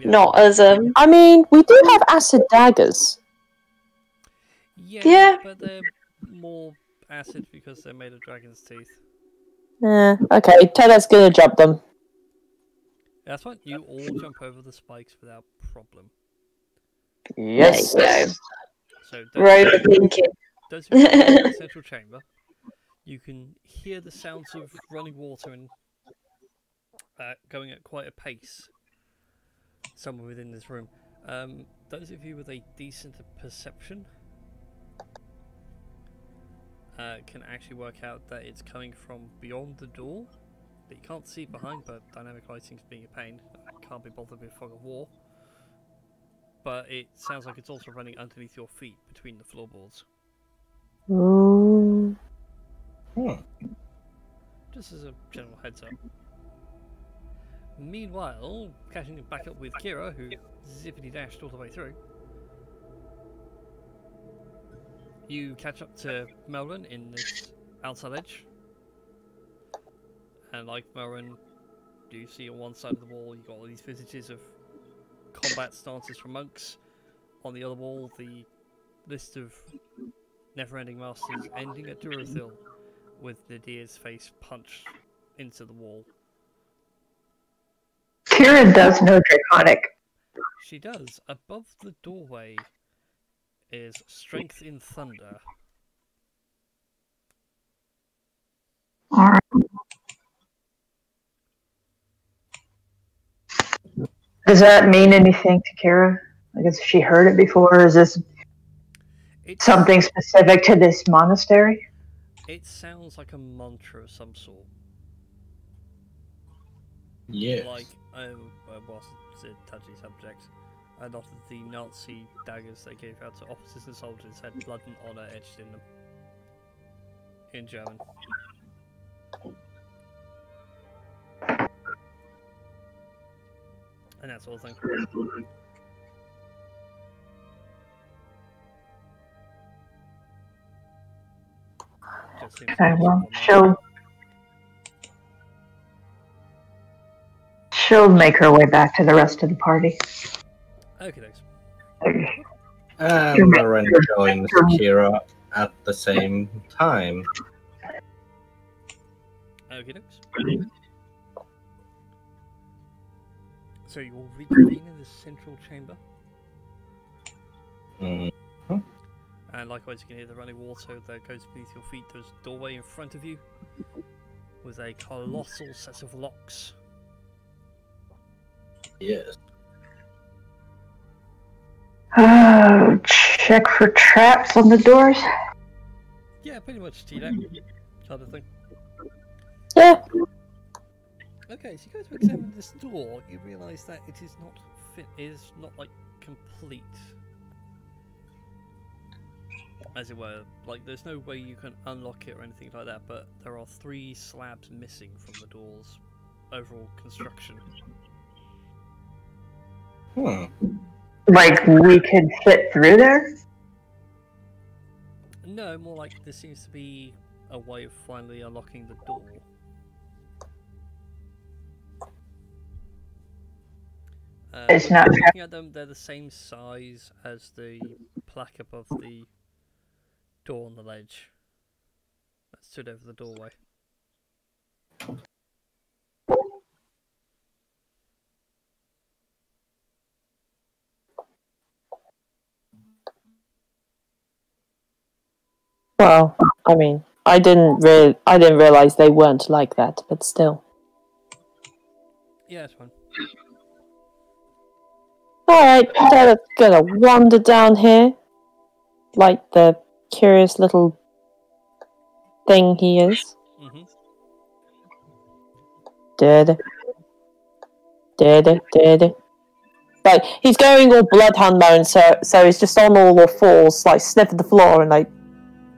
not as I mean, we do have acid daggers. Yeah, but they're more acid because they're made of dragon's teeth. Okay, Teddy's gonna jump them. That's fine. You all jump over the spikes without problem. Yes. There you go. So those who are in the central chamber, you can hear the sounds of running water and going at quite a pace somewhere within this room. Those of you with a decent perception can actually work out that it's coming from beyond the door that you can't see behind, but dynamic lighting's being a pain. I can't be bothered with fog of war. But it sounds like it's also running underneath your feet between the floorboards. Just as a general heads up. Meanwhile, catching back up with Kira, who zippity dashed all the way through. You catch up to Melvin in this outside edge. And like Melvin, you see on one side of the wall, you've got all these visages of combat stances from monks. On the other wall, the list of never-ending masters ending at Durathil, with Nadia's face punched into the wall. Kira does know Draconic. She does. Above the doorway is Strength in Thunder. Alright. Does that mean anything to Kira? Like, has she heard it before? Or is this something specific to this monastery? It sounds like a mantra of some sort. Yes. Like, well, it's a touchy subject. A lot of the Nazi daggers they gave out to officers and soldiers had blood and honour etched in them. In German. And that sort of thing. Just seems Okay, like well, someone she'll make her way back to the rest of the party. Okay, thanks. And Lauren joins Kira at the same time. Okay, thanks. So you will reconvene in the central chamber. Mm-hmm. And likewise, you can hear the running water that goes beneath your feet. There's a doorway in front of you with a colossal set of locks. Yes. Oh, check for traps on the doors. Yeah, pretty much T-Deck kind of thing. Yeah. Okay, so you go to examine this door, you realise that it is not like complete. As it were, like there's no way you can unlock it or anything like that, but there are 3 slabs missing from the door's overall construction. Like, we could fit through there? No, more like there seems to be a way of finally unlocking the door. It's not. Looking at them, they're the same size as the plaque above the door on the ledge that stood over the doorway. Well, I mean, I didn't realize they weren't like that, but still. Yeah, it's fine. Alright, Derek's gonna wander down here, like the curious little thing he is. Mm-hmm. Like, he's going all bloodhound mode, so he's just on all the fours, like, sniffing the floor and, like,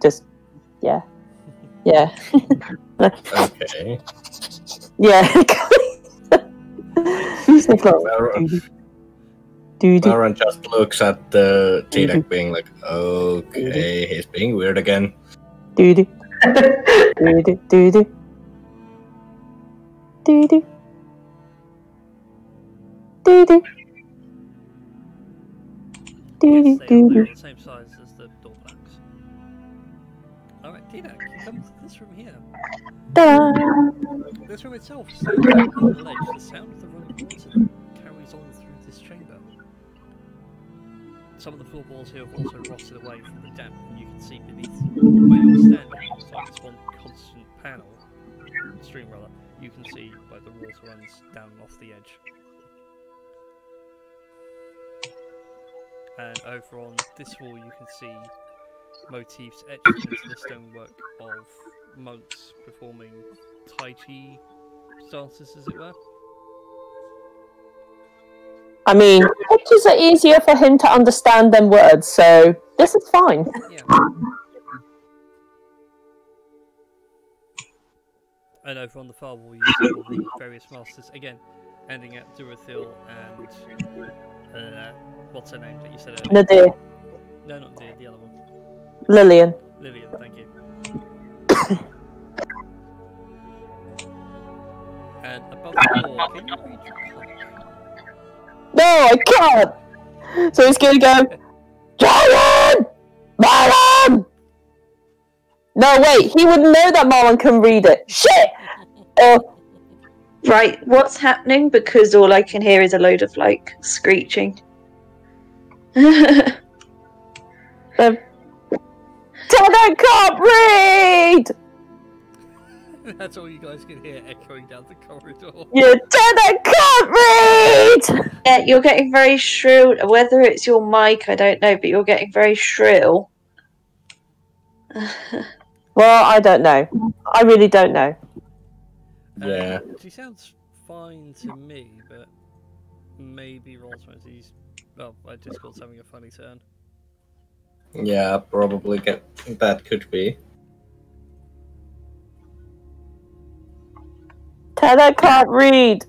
just, yeah. Yeah. Okay. Yeah. Sniff Lauren just looks at the T-Deck being like, okay, he's being weird again. Okay. Yes, they are the same size as the door plaques. Alright, Tina, you come to this room here. This room itself stands on the ledge. The sound of the running water carries on through this chamber. Some of the floorboards here have also rotted away from the damp, and you can see beneath where you're standing, it's like this one constant panel, stream rather, you can see like the water runs down and off the edge. And over on this wall you can see motifs etched into the stonework of monks performing Tai Chi stances, as it were. I mean, pictures are easier for him to understand than words, so this is fine. Yeah. And over on the far wall you see all the various masters, again, ending at Durathil and what's her name that you said earlier? Nadir. No, not the other one. Lillian. Lillian, thank you. And above the door, can you read your card? No, I can't! So he's gonna go, Dragon! Marlon! No, wait, he wouldn't know that Marlon can read it. Shit! Right, what's happening? Because all I can hear is a load of, like, screeching. Ted can't read! That's all you guys can hear echoing down the corridor. Yeah, Ted can't read! Yeah, you're getting very shrill. Whether it's your mic, I don't know, but you're getting very shrill. Well, I don't know. I really don't know. Yeah. She sounds fine to me, but maybe Rosemary's. Well, my Discord's having a funny turn. Yeah, probably that could be. Ted can't read!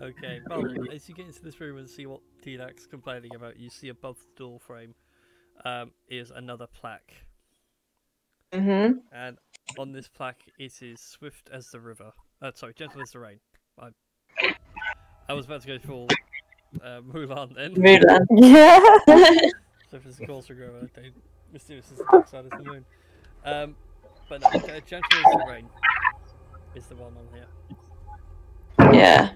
Okay, well, as you get into this room and see what T-Dax's complaining about, you see above the door frame is another plaque. Mm-hmm. And on this plaque, it is swift as the river. Sorry, gentle as the rain. I was about to go full Mulan then. Mulan. Yeah! Swift as the course river, mysterious as the dark side of the moon. But no, gentle as the rain is the one on here. Yeah.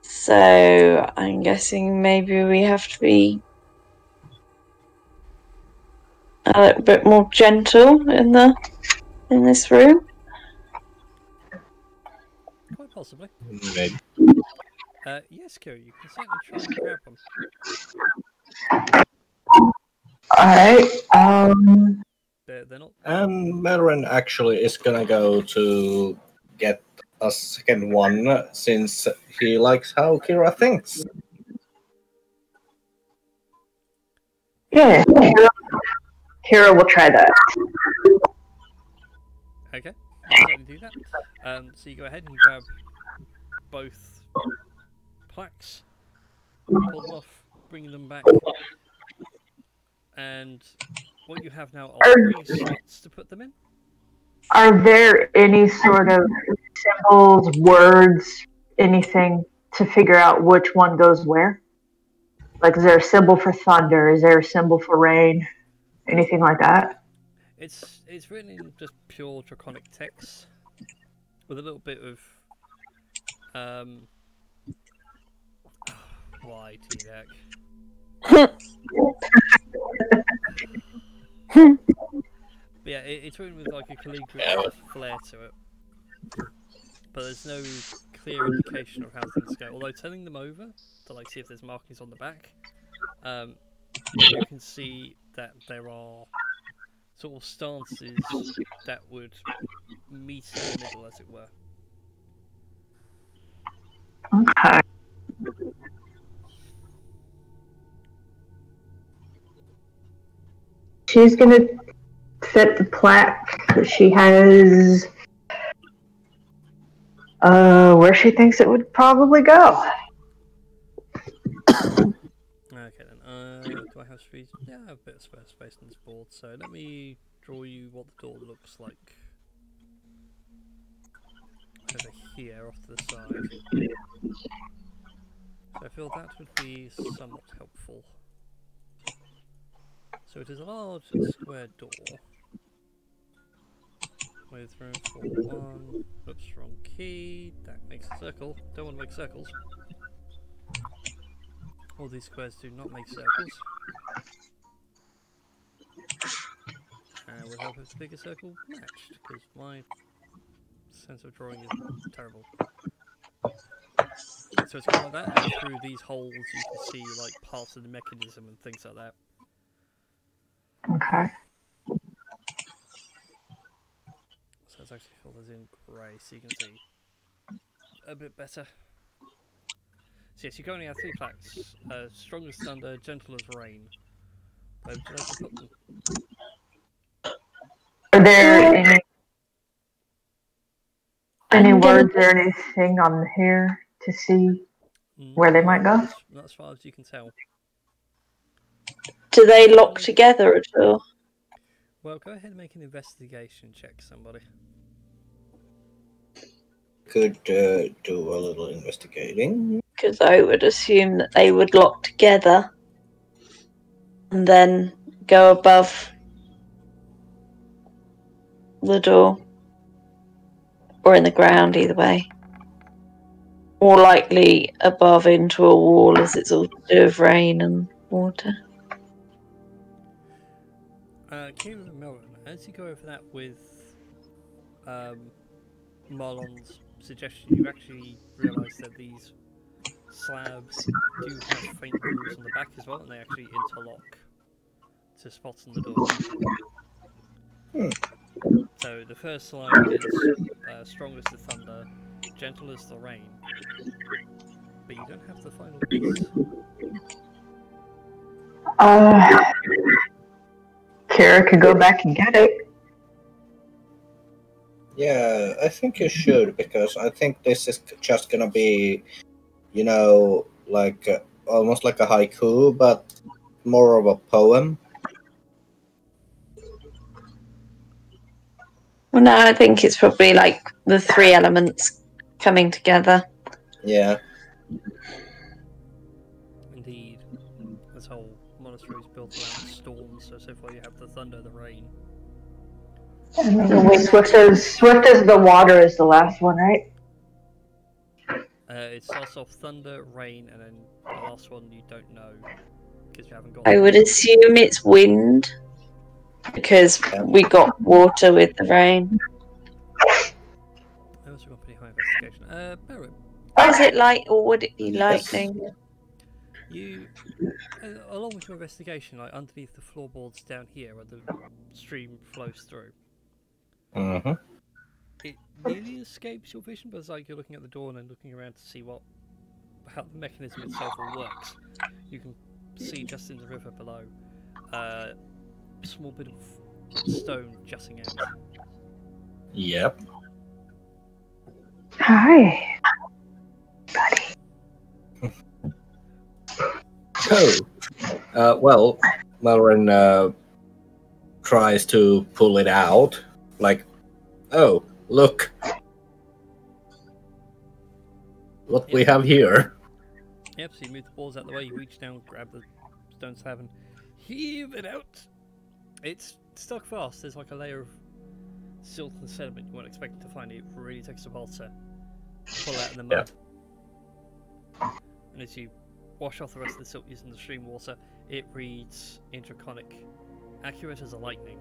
So I'm guessing maybe we have to be a little bit more gentle in this room. Quite possibly. Maybe. Yes, Kira, you can certainly try and grab them. Alright, They're not. Merrin actually is gonna go to get a second one since he likes how Kira thinks. yeah, Kira will try that. Okay, I'll certainly do that. So you go ahead and grab both plaques, pull them off, bring them back, and what you have now are 3 slots to put them in. Are there any sort of symbols, words, anything to figure out which one goes where? Like, is there a symbol for thunder? Is there a symbol for rain? Anything like that? It's written in just pure draconic text with a little bit of why T-Dax? But yeah, it's written with like a calligraphy flair to it, but there's no clear indication of how things go. Although turning them over to like see if there's markings on the back, you can see that there are sort of stances that would meet in the middle, as it were. Okay. She's gonna set the plaque that she has where she thinks it would probably go. Okay then, do I have space? Yeah, I have a bit of spare space on this board, so let me draw you what the door looks like over here off to the side. So I feel that would be somewhat helpful. So it is a large square door with room for one. Oops, wrong key. That makes a circle. Don't want to make circles. All these squares do not make circles. And it would help if the bigger circle matched, because my sense of drawing is terrible. So it's kind of like that, and through these holes you can see like parts of the mechanism and things like that. Okay. So it's actually filled in grey, so you can see a bit better. So yes, you currently have 3 plaques. Strong as thunder, gentle as rain. Where would you like to put them? Are there any words or anything on here to see? where they might go? Not as far as you can tell. Do they lock together at all? Well, go ahead and make an investigation check, somebody. Could do a little investigating. Because I would assume that they would lock together and then go above the door. Or in the ground, either way. More likely above into a wall, as it's all to do with rain and water. Kieran and Melvin, as you go over that with Marlon's suggestion, you actually realise that these slabs do have faint grooves on the back as well, and they actually interlock to spots on the door. So the first line is strong as the thunder, gentle as the rain, but you don't have the final piece. Kara could go back and get it. Yeah, I think you should, because I think this is just gonna be, you know, like almost like a haiku, but more of a poem. Well, no, I think it's probably like the three elements coming together. Yeah. Indeed. This whole monastery is built around storms, so far you have the thunder, the rain. Swift as the water is the last one, right? It starts off thunder, rain, and then the last one you don't know, because you haven't got... I would assume it's wind, because we got water with the rain. I also got pretty high investigation. Barrett. Is it light, or would it be lightning? You, along with your investigation, like underneath the floorboards down here where the stream flows through, it nearly escapes your vision, but it's like you're looking at the door and then looking around to see how the mechanism itself all works. You can see just in the river below a small bit of stone jutting out. Yep. Hi, buddy. Well, Melrin tries to pull it out, like, oh, look what we have here. Yep, so you move the balls out of the way, you reach down, grab the stone slab and heave it out. It's stuck fast, there's like a layer of silt and sediment you weren't expecting to find. It really takes a while to pull out in the mud. Yeah. And as you wash off the rest of the silt using the stream water, it reads intraconic, accurate as a lightning.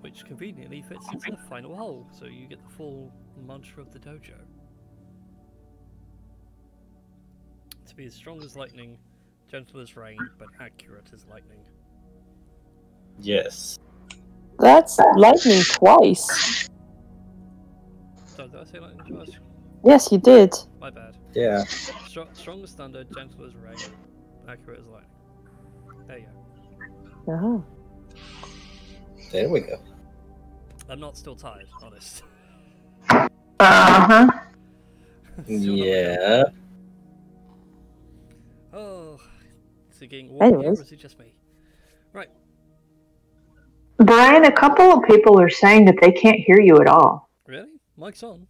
Which conveniently fits into the final hole, so you get the full mantra of the dojo. To be as strong as lightning, gentle as rain, but accurate as lightning. Yes. That's lightning twice. So did I say lightning twice? Yes, you did. My bad. Yeah. Strong as thunder, gentle as rain, accurate as lightning. There you Uh-huh. go. There we go. I'm not still tired, honest. Uh-huh. Yeah. Oh, is it getting warm here, or is it just me? Right. Brian, a couple of people are saying that they can't hear you at all. Really? Mic's on.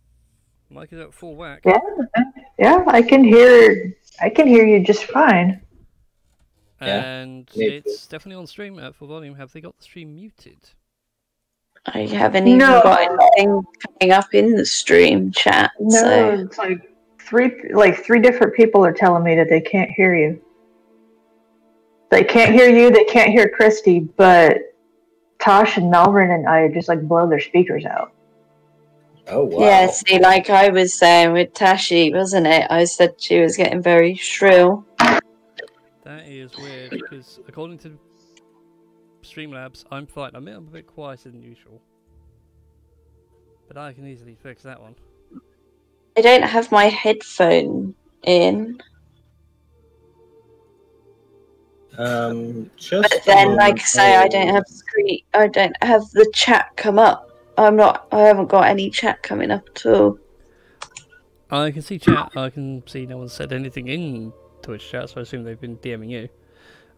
Mic is at full whack. Yeah, I can hear you just fine. And it's definitely on stream at full volume. Have they got the stream muted? I haven't even got anything coming up in the stream chat. No, so. It's like three different people are telling me that they can't hear you. They can't hear you, they can't hear Christy, but Tosh and Melvin and I just like blow their speakers out. Oh wow. Yeah, see, like I was saying with Tashi, wasn't it? I said she was getting very shrill. That is weird, because according to Streamlabs, I'm fine. I'm a bit quieter than usual. But I can easily fix that one. I don't have my headphone in. Just But then, like I say, I don't have screen sorry, I don't have the chat come up. I haven't got any chat coming up at all. I can see chat. I can see no one said anything in Twitch chat, so I assume they've been DMing you.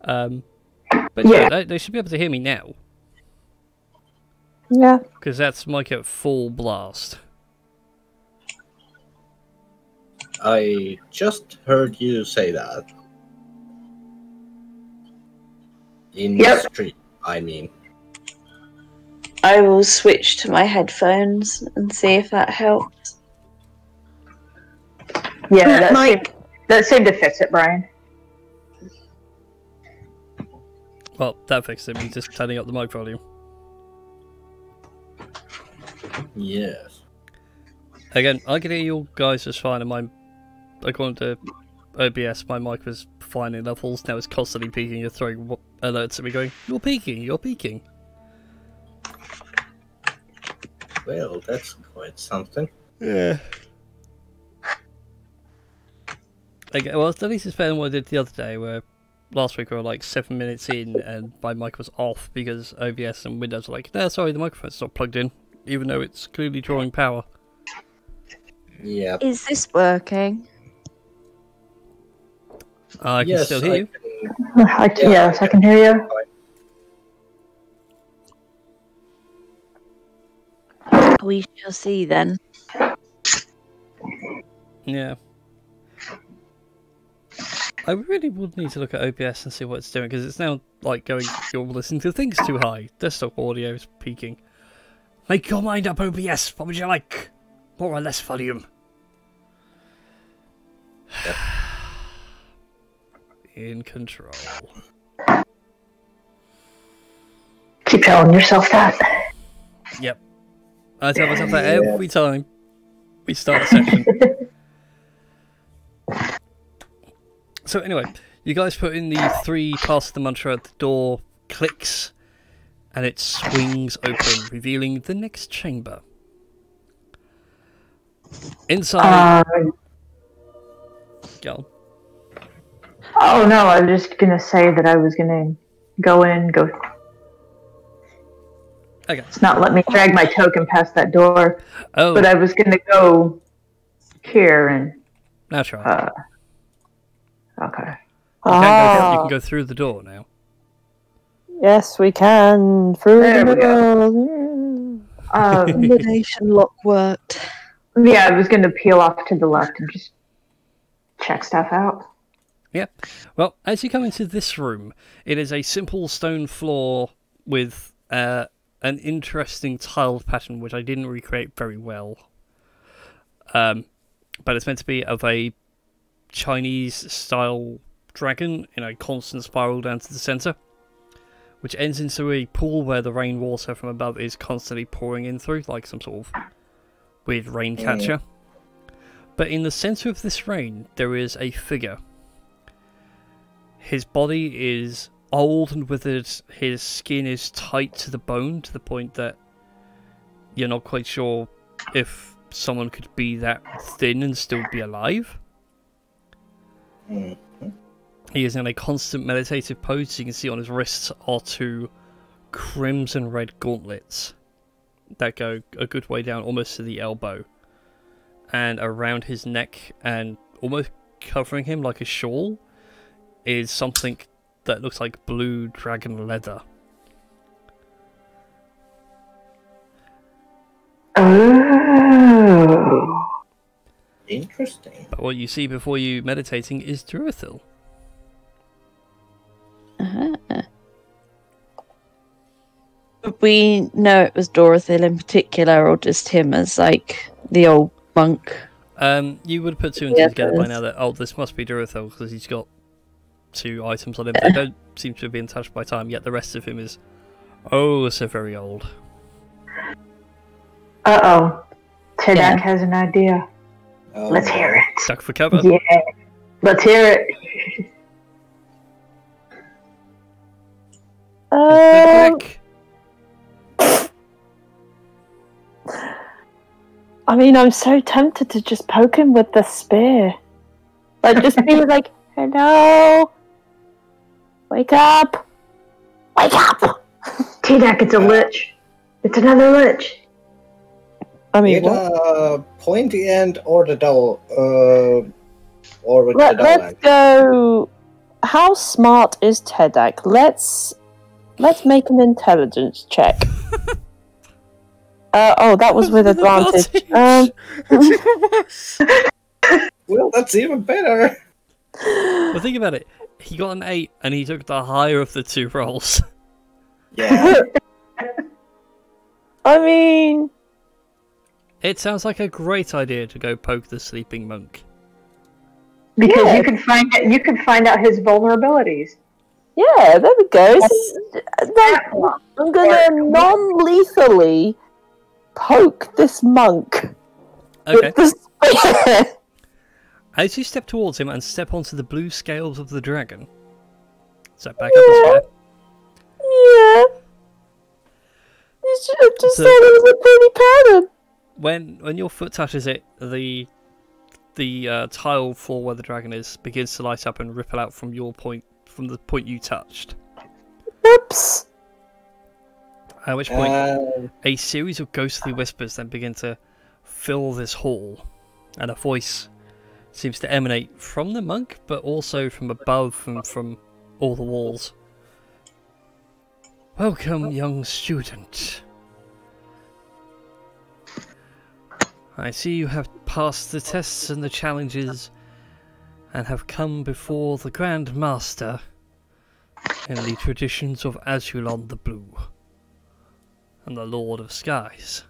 But yeah, they should be able to hear me now. Yeah. Because that's mic at full blast. I just heard you say that. In the stream, I mean. I will switch to my headphones and see if that helps. Yeah, that seemed to fix it, Brian. Well, that fixed it. Me just turning up the mic volume. Yes. Again, I can hear you guys just fine, and mine, according to OBS, my mic was fine in levels. Now it's constantly peaking and throwing alerts at me going, "You're peaking, you're peaking." Well, that's quite something. Yeah. Okay, well, at least it's better than what I did the other day, where last week we were like 7 minutes in and my mic was off because OBS and Windows were like, "No, sorry, the microphone's not plugged in," even though it's clearly drawing power. Yeah. Is this working? I can still hear you. Yes, I can hear you. We shall see then. Yeah. I really would need to look at OBS and see what it's doing, because it's now like going, "You're listening to things too high. Desktop audio is peaking." Make your mind up, OBS. What would you like? More or less volume? Yep. In control. Keep telling yourself that. Yep. I tell myself that every time we start a session. So anyway, you guys put in the 3 past the mantra, the door clicks, and it swings open, revealing the next chamber. Inside... Go on. Oh no, I was just gonna say that I was gonna go. Okay. It's not let me drag my token past that door. Oh. But I was gonna go here and. Now try. Okay. You can go through the door now. Yes, we can. Through There the we go. middle. Combination lock worked. Yeah, I was gonna peel off to the left and just check stuff out. Yeah. Well, as you come into this room, it is a simple stone floor with an interesting tiled pattern, which I didn't recreate very well. But it's meant to be of a Chinese-style dragon in a constant spiral down to the centre, which ends into a pool where the rainwater from above is constantly pouring in through, like some sort of weird rain catcher. But in the centre of this rain, there is a figure. His body is old and withered, his skin is tight to the bone, to the point that you're not quite sure if someone could be that thin and still be alive. He is in a constant meditative pose. You can see on his wrists are 2 crimson red gauntlets that go a good way down, almost to the elbow. And around his neck, and almost covering him like a shawl, is something that looks like blue dragon leather. Oh. Interesting. But what you see before you meditating is Druithil. Would we know it was Dorothy in particular, or just him as like the old monk? You would put 2 and 2 together by now that, oh, this must be Druithil because he's got 2 items on him. They don't seem to have been touched by time, yet the rest of him is, oh, so very old. Uh-oh. Tedak has an idea. Oh, Let's hear it. Duck for cover. Yeah. Let's hear it. I mean, I'm so tempted to just poke him with the spear. Like, just be like, "Hello, wake up, wake up." T-Deck, it's a lich. It's another lich. I mean, Need what? a pointy end or the dull, or with the dull Let's end. go. How smart is Tedak? Let's make an intelligence check. Oh, that was with advantage. Well, that's even better. Well, think about it. He got an 8, and he took the higher of the 2 rolls. Yeah. I mean, It sounds like a great idea to go poke the sleeping monk. Because Yeah. you can find out his vulnerabilities. yeah, there we go. I'm gonna non-lethally poke this monk Okay. with the spear. As you step towards him and step onto the blue scales of the dragon. So back up a square. Yeah. You should have just So- said it was a pretty pattern. When your foot touches it, the tile floor where the dragon is begins to light up and ripple out from the point you touched. Oops. At which point, a series of ghostly whispers then begin to fill this hall, and a voice seems to emanate from the monk, but also from above and from all the walls. Welcome, young student. I see you have passed the tests and the challenges, and have come before the Grand Master in the traditions of Azulon the Blue and the Lord of Skies.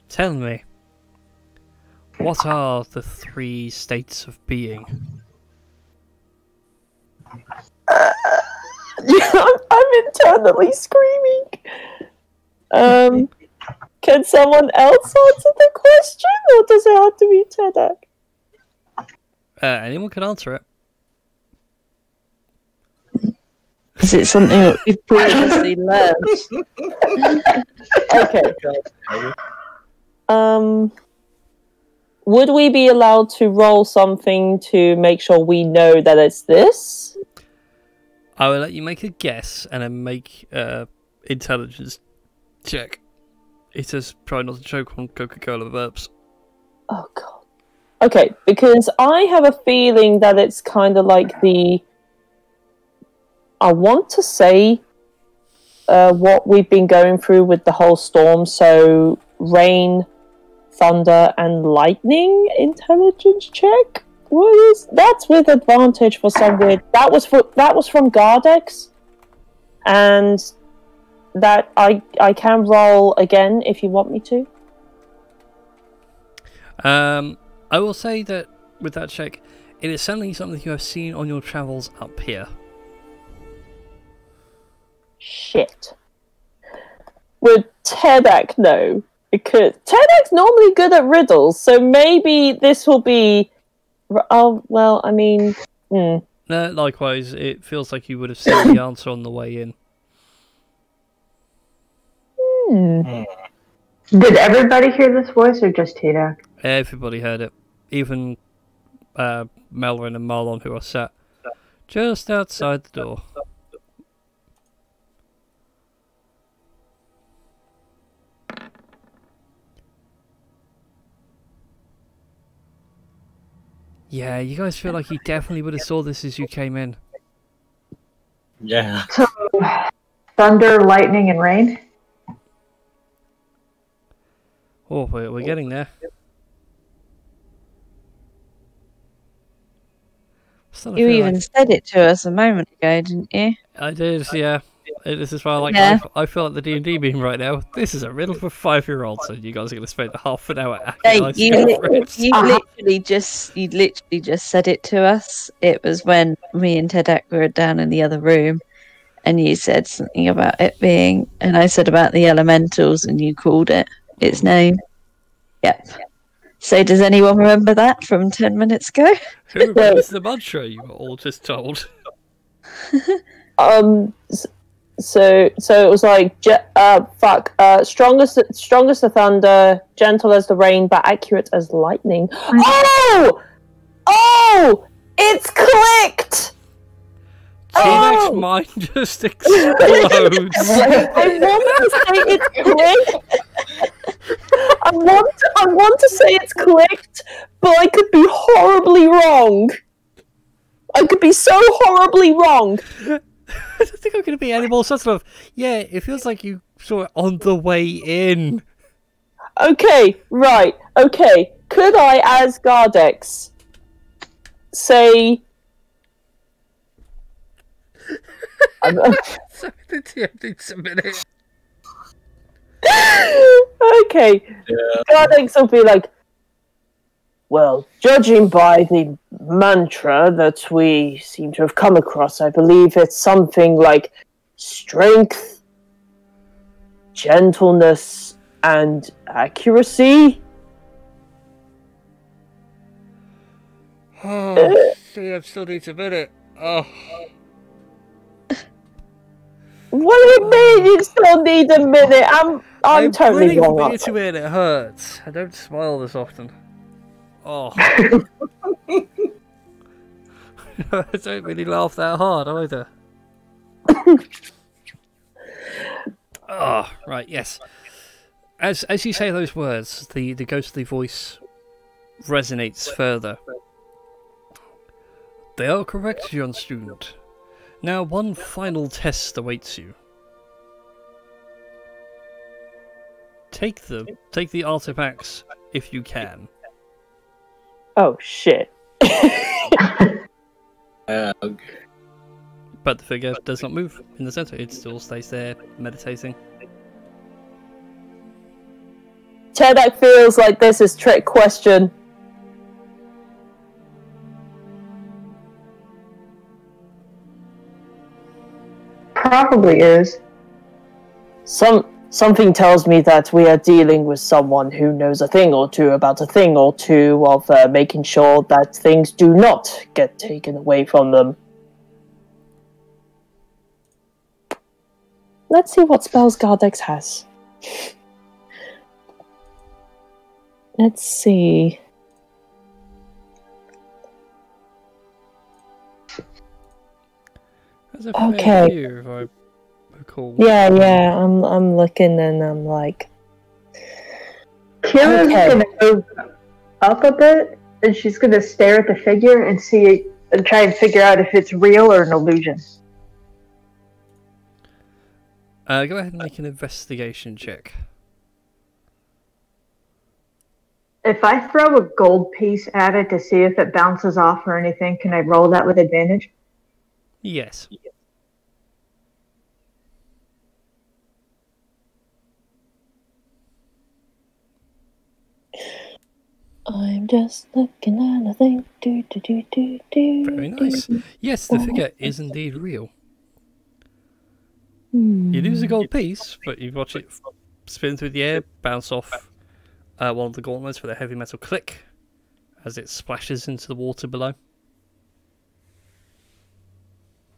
Tell me, what are the 3 states of being? I'm internally screaming. Can someone else answer the question, or does it have to be Tedak? Anyone can answer it. Is it something that we've previously learned? Okay. Would we be allowed to roll something to make sure we know that it's this? I will let you make a guess and then make intelligence check. It says try not to choke on Coca-Cola burps. Oh god. Okay, because I have a feeling that it's kind of like I want to say what we've been going through with the whole storm. So rain, thunder, and lightning intelligence check. That's with advantage for some weird. That was from Gardex, and that I can roll again if you want me to. I will say that with that check, it is certainly something you have seen on your travels up here. Shit. Would Tedak know? Because Tedak's normally good at riddles, so maybe this will be. Oh well, I mean. Likewise, it feels like you would have seen the answer on the way in. Did everybody hear this voice or just T-Deck? Everybody heard it. Even Melvin and Marlon, who are sat just outside the door. Yeah, you guys feel like he definitely would have saw this as you came in. Yeah. So, thunder, lightning, and rain? Oh, we're getting there. You even said it to us a moment ago, didn't you? I did, yeah. This is why Yeah. I feel like the D&D beam right now. This is a riddle for 5-year-olds, and you guys are going to spend half an hour Hey, acting you nice. literally just said it to us. It was when me and Tedak were down in the other room, and you said something about it being, and I said about the elementals, and you called it its name. Yep. So does anyone remember that from 10 minutes ago? Who remembers the mantra you were all just told? So it was like strongest the thunder, gentle as the rain, but accurate as lightning. Oh, it's clicked. T-Rex mind just explodes. I want to say it's clicked. I want to say it's clicked, but I could be horribly wrong. I could be so horribly wrong. I don't think I'm going to be any more sort of. Yeah, it feels like you saw it on the way in. Okay, right. Okay, could I, as Gardex, say? So the TM needs a minute. Okay, Gardex will be like, well, judging by the mantra that we seem to have come across, I believe it's something like strength, gentleness, and accuracy. Oh, TM still needs a minute. Oh. What do you mean you still need a minute? I'm totally wrong. I'm to it. It hurts. I don't smile this often. Oh. I don't really laugh that hard either. Oh, right, yes. As you say those words, the ghostly voice resonates further. They are correct, young student. Now one final test awaits you. Take the artifacts if you can. Oh shit. But the figure does not move in the center, it still stays there, meditating. Tedek feels like this is trick question. Probably is. Something tells me that we are dealing with someone who knows a thing or two about a thing or two of making sure that things do not get taken away from them. Let's see what spells Gardex has. Let's see. There's a fair Okay. few, if I recall. Yeah, I'm looking and I'm like... Kira's Okay. gonna move up a bit, and she's gonna stare at the figure and see and try and figure out if it's real or an illusion. Go ahead and make an investigation check. If I throw a gold piece at it to see if it bounces off or anything, can I roll that with advantage? Yes. I'm just looking at a thing. Very nice. Yes, the figure is indeed real. You lose a gold piece, but you watch it spin through the air, bounce off one of the gauntlets with a heavy metal click as it splashes into the water below.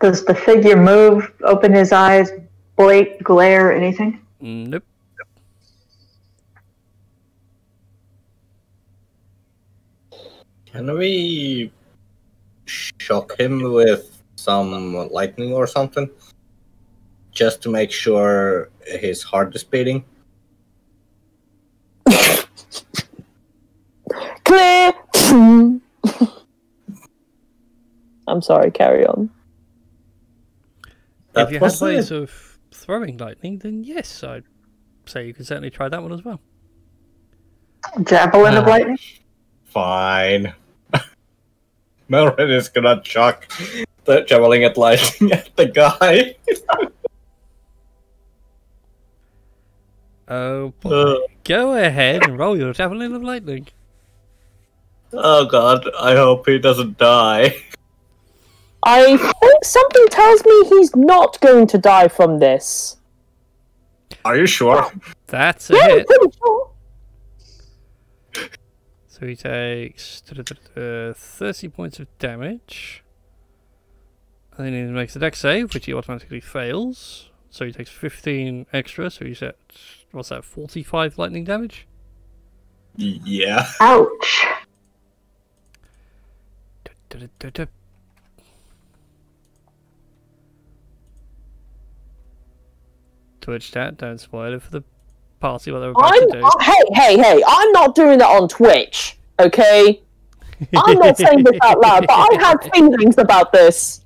Does the figure move, open his eyes, blink, glare, anything? Nope. Can we shock him with some lightning or something? Just to make sure his heart is beating? Clear! I'm sorry, carry on. If you have ways of throwing lightning, then yes, I'd say you can certainly try that one as well. Javelin of lightning? Fine. Melred is gonna chuck the javelin at lightning at the guy. Oh boy. Go ahead and roll your javelin of lightning. Oh god, I hope he doesn't die. I think something tells me he's not going to die from this. Are you sure? That's a Yeah, I'm hit. pretty sure. So he takes 30 points of damage. And then he makes a dex save, which he automatically fails. So he takes 15 extra, so he's at, what's that, 45 lightning damage? Yeah. Ouch. Twitch chat, don't spoil it for the party what they're about to do. Hey! I'm not doing that on Twitch, okay? I'm not saying this out loud, but I have feelings about this.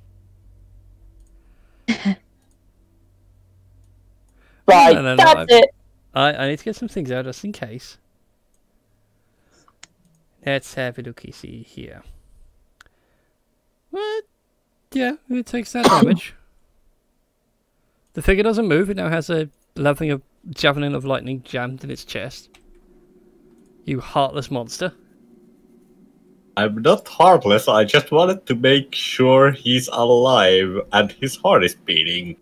Right, No, that's it. I need to get some things out just in case. Let's have a look see here. What? Yeah, it takes that damage. The figure doesn't move, it now has a javelin of lightning jammed in its chest. You heartless monster. I'm not heartless, I just wanted to make sure he's alive and his heart is beating.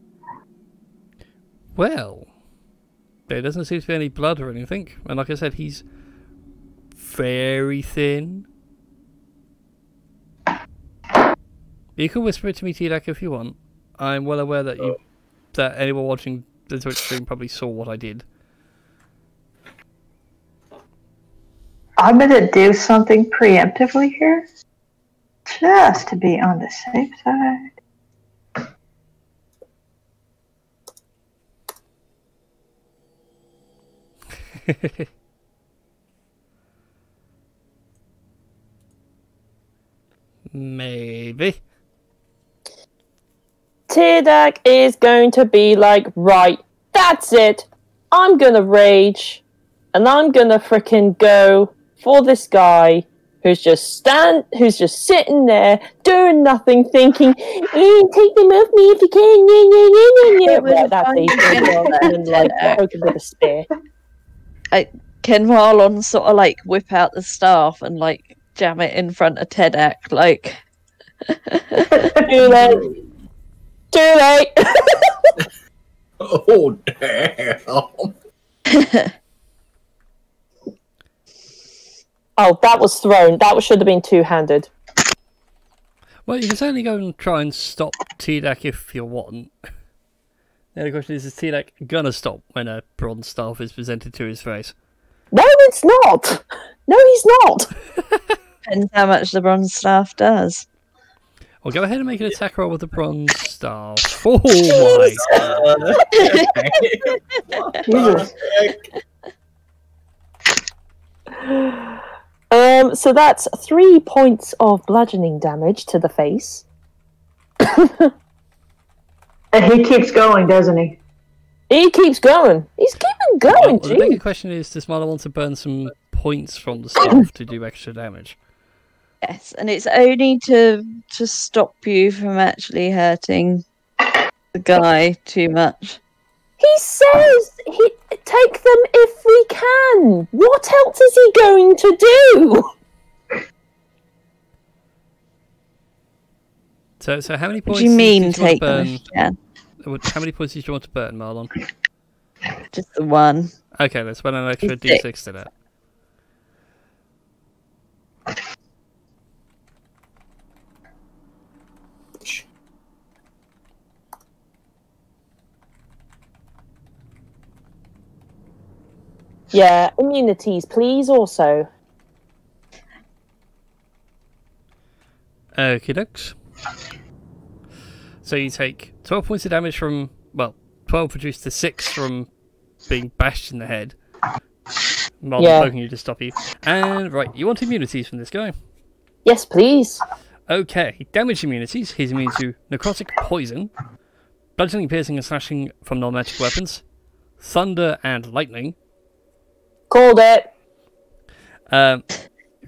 Well, there doesn't seem to be any blood or anything. And like I said, he's very thin. You can whisper it to me, T-Dak, if you want. I'm well aware that anyone watching the Twitch stream probably saw what I did. I'm gonna do something preemptively here, just to be on the safe side. Maybe. T-Dak is going to be like, right, that's it. I'm gonna rage, and I'm gonna frickin' go for this guy who's just sitting there doing nothing, thinking, take them off me if you can. Right, that's easy. And like poke him with a spear. Can Marlon sort of like whip out the staff and like jam it in front of T-Dak, like? Too late. Too late. Oh, damn. Oh, that was thrown. That should have been two-handed. Well, you can certainly go and try and stop T-Dak if you want. The other question is T-Dak gonna stop when a bronze staff is presented to his face? No, it's not. No, he's not. Depends how much the bronze staff does. Well, go ahead and make an attack roll with the bronze staff. Oh my god. So that's 3 points of bludgeoning damage to the face. And he keeps going, doesn't he? He keeps going. He's keeping going, the bigger question is, does Marla want to burn some points from the staff to do extra damage? Yes, and it's only to stop you from actually hurting the guy too much. He says he take them if we can. What else is he going to do? So how many What points do you mean did you want take to them burn? if you can? How many points did you want to burn, Marlon? Just the one. Okay, let's burn an extra Six. D6 to that. Yeah, immunities, please, also. Okie dokes. So you take 12 points of damage from, well, 12 reduced to 6 from being bashed in the head. Marlon poking you to stop you. And, right, you want immunities from this guy? Yes, please. Okay, damage immunities. He's immune to necrotic poison, bludgeoning, piercing, and slashing from non-magic weapons, thunder, and lightning. Called it.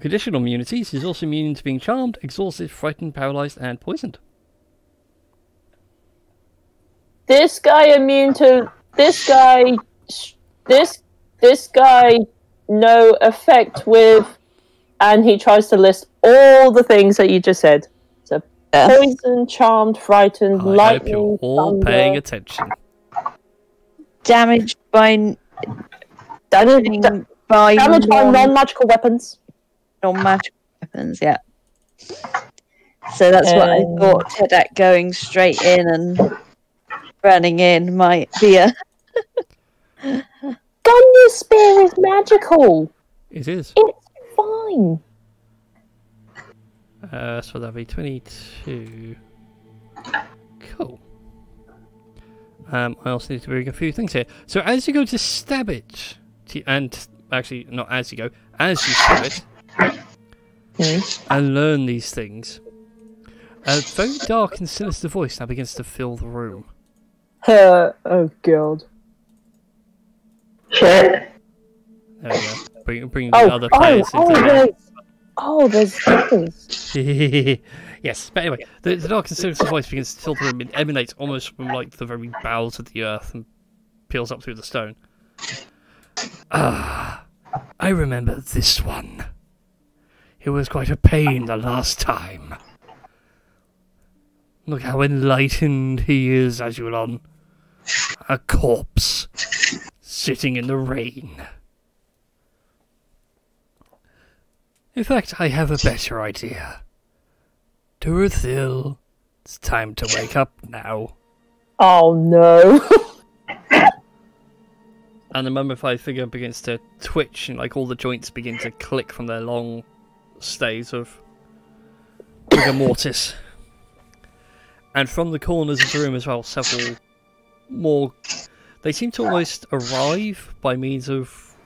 Conditional immunities. He's also immune to being charmed, exhausted, frightened, paralyzed, and poisoned. This guy immune to this guy. This guy no effect with, and he tries to list all the things that you just said. So poison, charmed, frightened, I lightning, hope you're all thunder. paying attention. Damage by Damage by non-magical weapons. Non-magical weapons, yeah. So that's what I thought. T-Dak going straight in and running in might be a... Gunya spear is magical. It is. It's fine. So that'll be 22. Cool. I also need to bring a few things here. So as you go to stab it, and actually not as you go, as you stab it, and learn these things, a very dark and sinister voice now begins to fill the room. Oh god. Shit. There we go. Bring the other players into the there's others. Yes, but anyway, the dark and sinister voice begins to fill the room. It emanates almost from like the very bowels of the earth and peels up through the stone. Ah, I remember this one. It was quite a pain the last time. Look how enlightened he is, Azulon. A corpse sitting in the rain. In fact, I have a better idea. Durathil, it's time to wake up now. Oh no. And the mummified figure begins to twitch and like all the joints begin to click from their long stays of rigor mortis. And from the corners of the room as well, several more... They seem to almost arrive by means of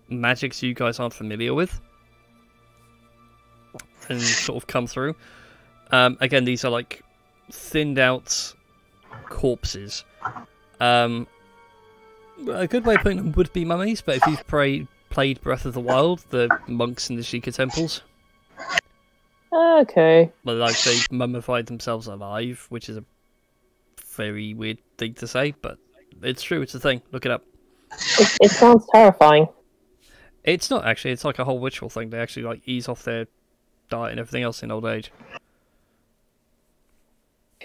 magics you guys aren't familiar with. And sort of come through. Again, these are like thinned out corpses. A good way of putting them would be mummies, but if you've played Breath of the Wild, the monks in the Sheikah temples... Okay. Well, like they mummified themselves alive, which is a very weird thing to say, but it's true. It's a thing. Look it up. It sounds terrifying. It's not actually. It's like a whole ritual thing. They actually like ease off their diet and everything else in old age.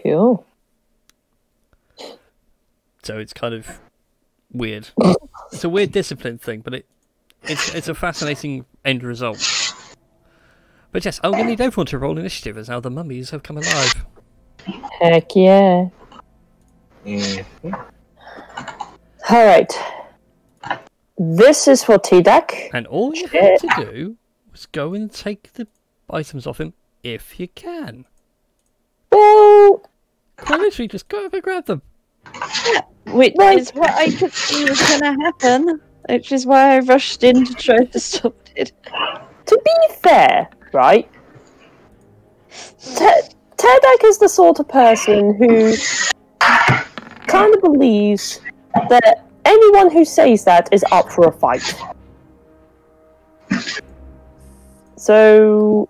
Cool. So it's kind of weird. It's a weird discipline thing, but it's a fascinating end result. But yes, I'm going to need everyone to roll initiative as now the mummies have come alive. Heck yeah. Alright. This is for T-Deck. And all you have to do was go and take the items off him if you can. Well... Quite literally, just go over and grab them. Which is what I could see was going to happen. Which is why I rushed in to try to stop it. To be fair, right? Tedek is the sort of person who kind of believes that anyone who says that is up for a fight. So...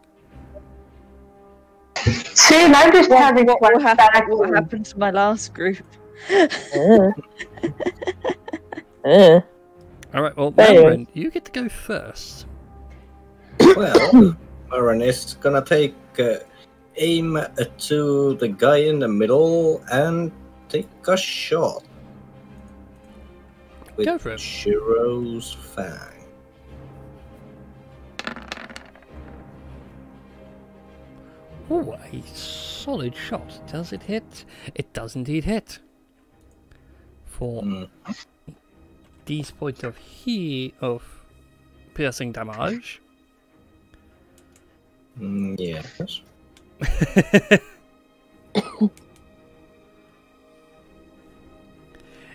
See, and I'm just having what flashbacks. what happened to my last group? Alright, well, Anyway. Marin, you get to go first. Well, Marin is gonna take aim to the guy in the middle and take a shot. With Go for it. Shiro's Fang. Oh, a solid shot. Does it hit? It does indeed hit. For these points of piercing damage. Yes.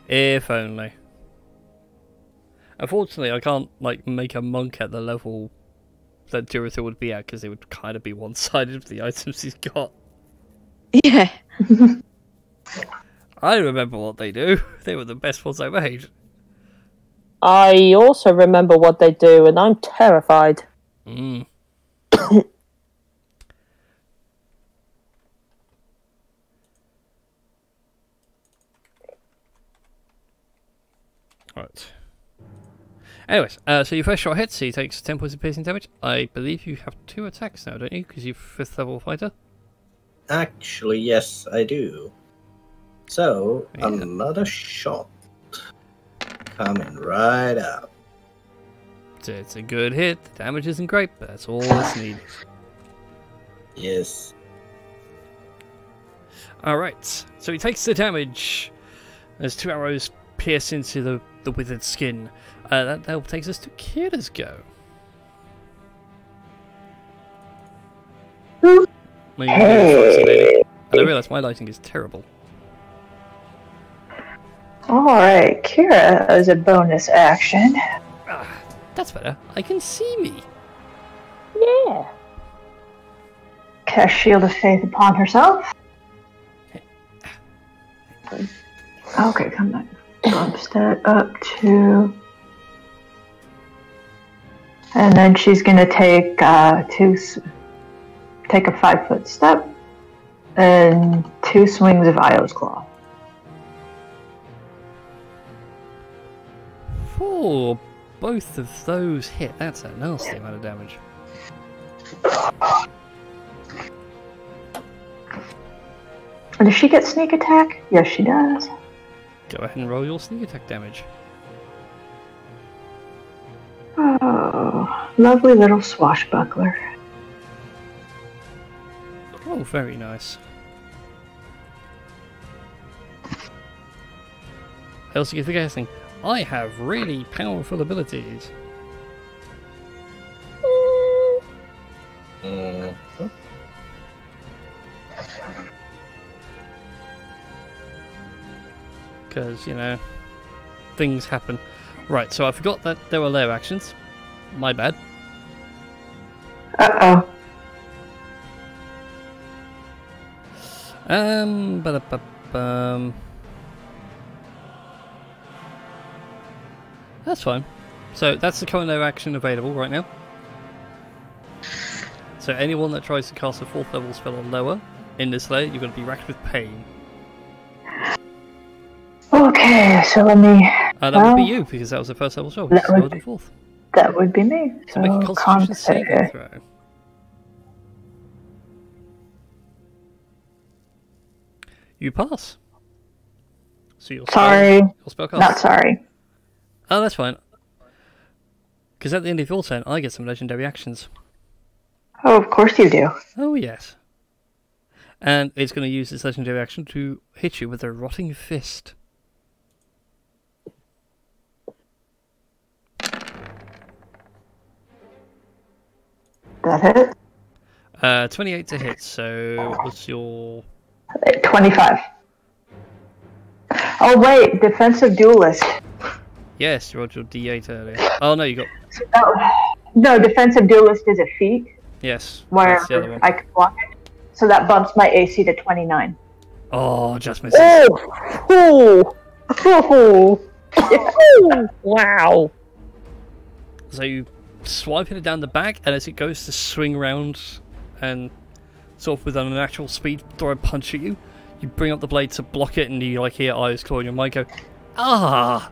If only. Unfortunately, I can't like make a monk at the level that Durathil would be at because it would kind of be one-sided with the items he's got. Yeah. I remember what they do. They were the best ones I made. I also remember what they do, and I'm terrified. Mm. Right. Anyways, so your first shot hits, so he takes 10 points of piercing damage. I believe you have 2 attacks now, don't you? Because you're 5th level fighter. Actually, yes, I do. So, Yeah. another shot. Coming right up. So it's a good hit. The damage isn't great, but that's all that's needed. Yes. Alright, so he takes the damage as 2 arrows pierce into the withered skin. That takes us to Kira's go. Well, you can do it, Foxy Lady. And I realise my lighting is terrible. Alright, Kira as a bonus action. Ah, that's better. I can see me. Yeah. Cast Shield of Faith upon herself. Okay, come back. Bumps that up to... And then she's gonna take take a 5-foot step and 2 swings of Io's Claw. Oh, both of those hit. That's a nasty amount of damage. Does she get sneak attack? Yes, she does. Go ahead and roll your sneak attack damage. Oh, lovely little swashbuckler. Oh, very nice. I also get the guessing. I have really powerful abilities. Because, you know, things happen. Right, so I forgot that there were layer actions. My bad. Uh-oh. That's fine. So that's the current layer action available right now. So anyone that tries to cast a 4th level spell or lower in this layer, you're going to be racked with pain. Okay, so let me... That would be you, because that was the 1st level spell. That would, 4th. That would be me. So make a Constitution saving throw. You pass. So your spell cast. Not sorry. Oh, that's fine. Because at the end of your turn, I get some legendary actions. Oh, of course you do. Oh, yes. And it's going to use this legendary action to hit you with a rotting fist. That hit? 28 to hit, so what's your... 25. Oh wait, defensive duelist. Yes, you rolled your D8 earlier. Oh no, you got... No, defensive duelist is a feat. Yes, where that's the other one. I can block it. So that bumps my AC to 29. Oh, just misses. Oh! Wow. So you swiping it down the back, and as it goes to swing round and sort of with an unnatural speed throw a punch at you, you bring up the blade to block it, and you like hear Io's Claw in your mind go, ah,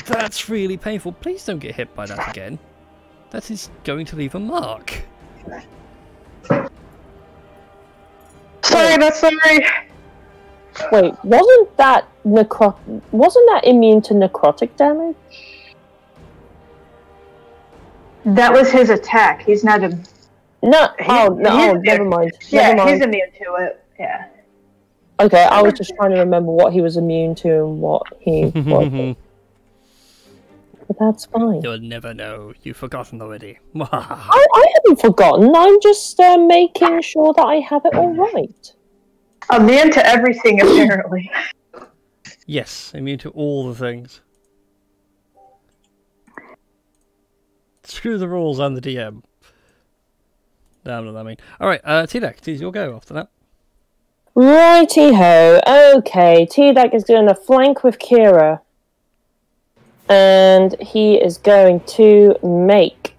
that's really painful. Please don't get hit by that again. That is going to leave a mark. Sorry, not sorry. Wait, wasn't that immune to necrotic damage? That was his attack. He's not a... No, never mind. Yeah, Never mind. he's immune to it. Yeah. Okay, I was just trying to remember what he was immune to and what he wasn't. But that's fine. You'll never know. You've forgotten already. I haven't forgotten. I'm just making sure that I have it all right. Immune to everything, apparently. Yes, immune to all the things. Screw the rules and the DM. No, I'm not that mean. Alright, T-Deck, it's your go after that. Righty-ho. Okay, T-Deck is doing a flank with Kira. And he is going to make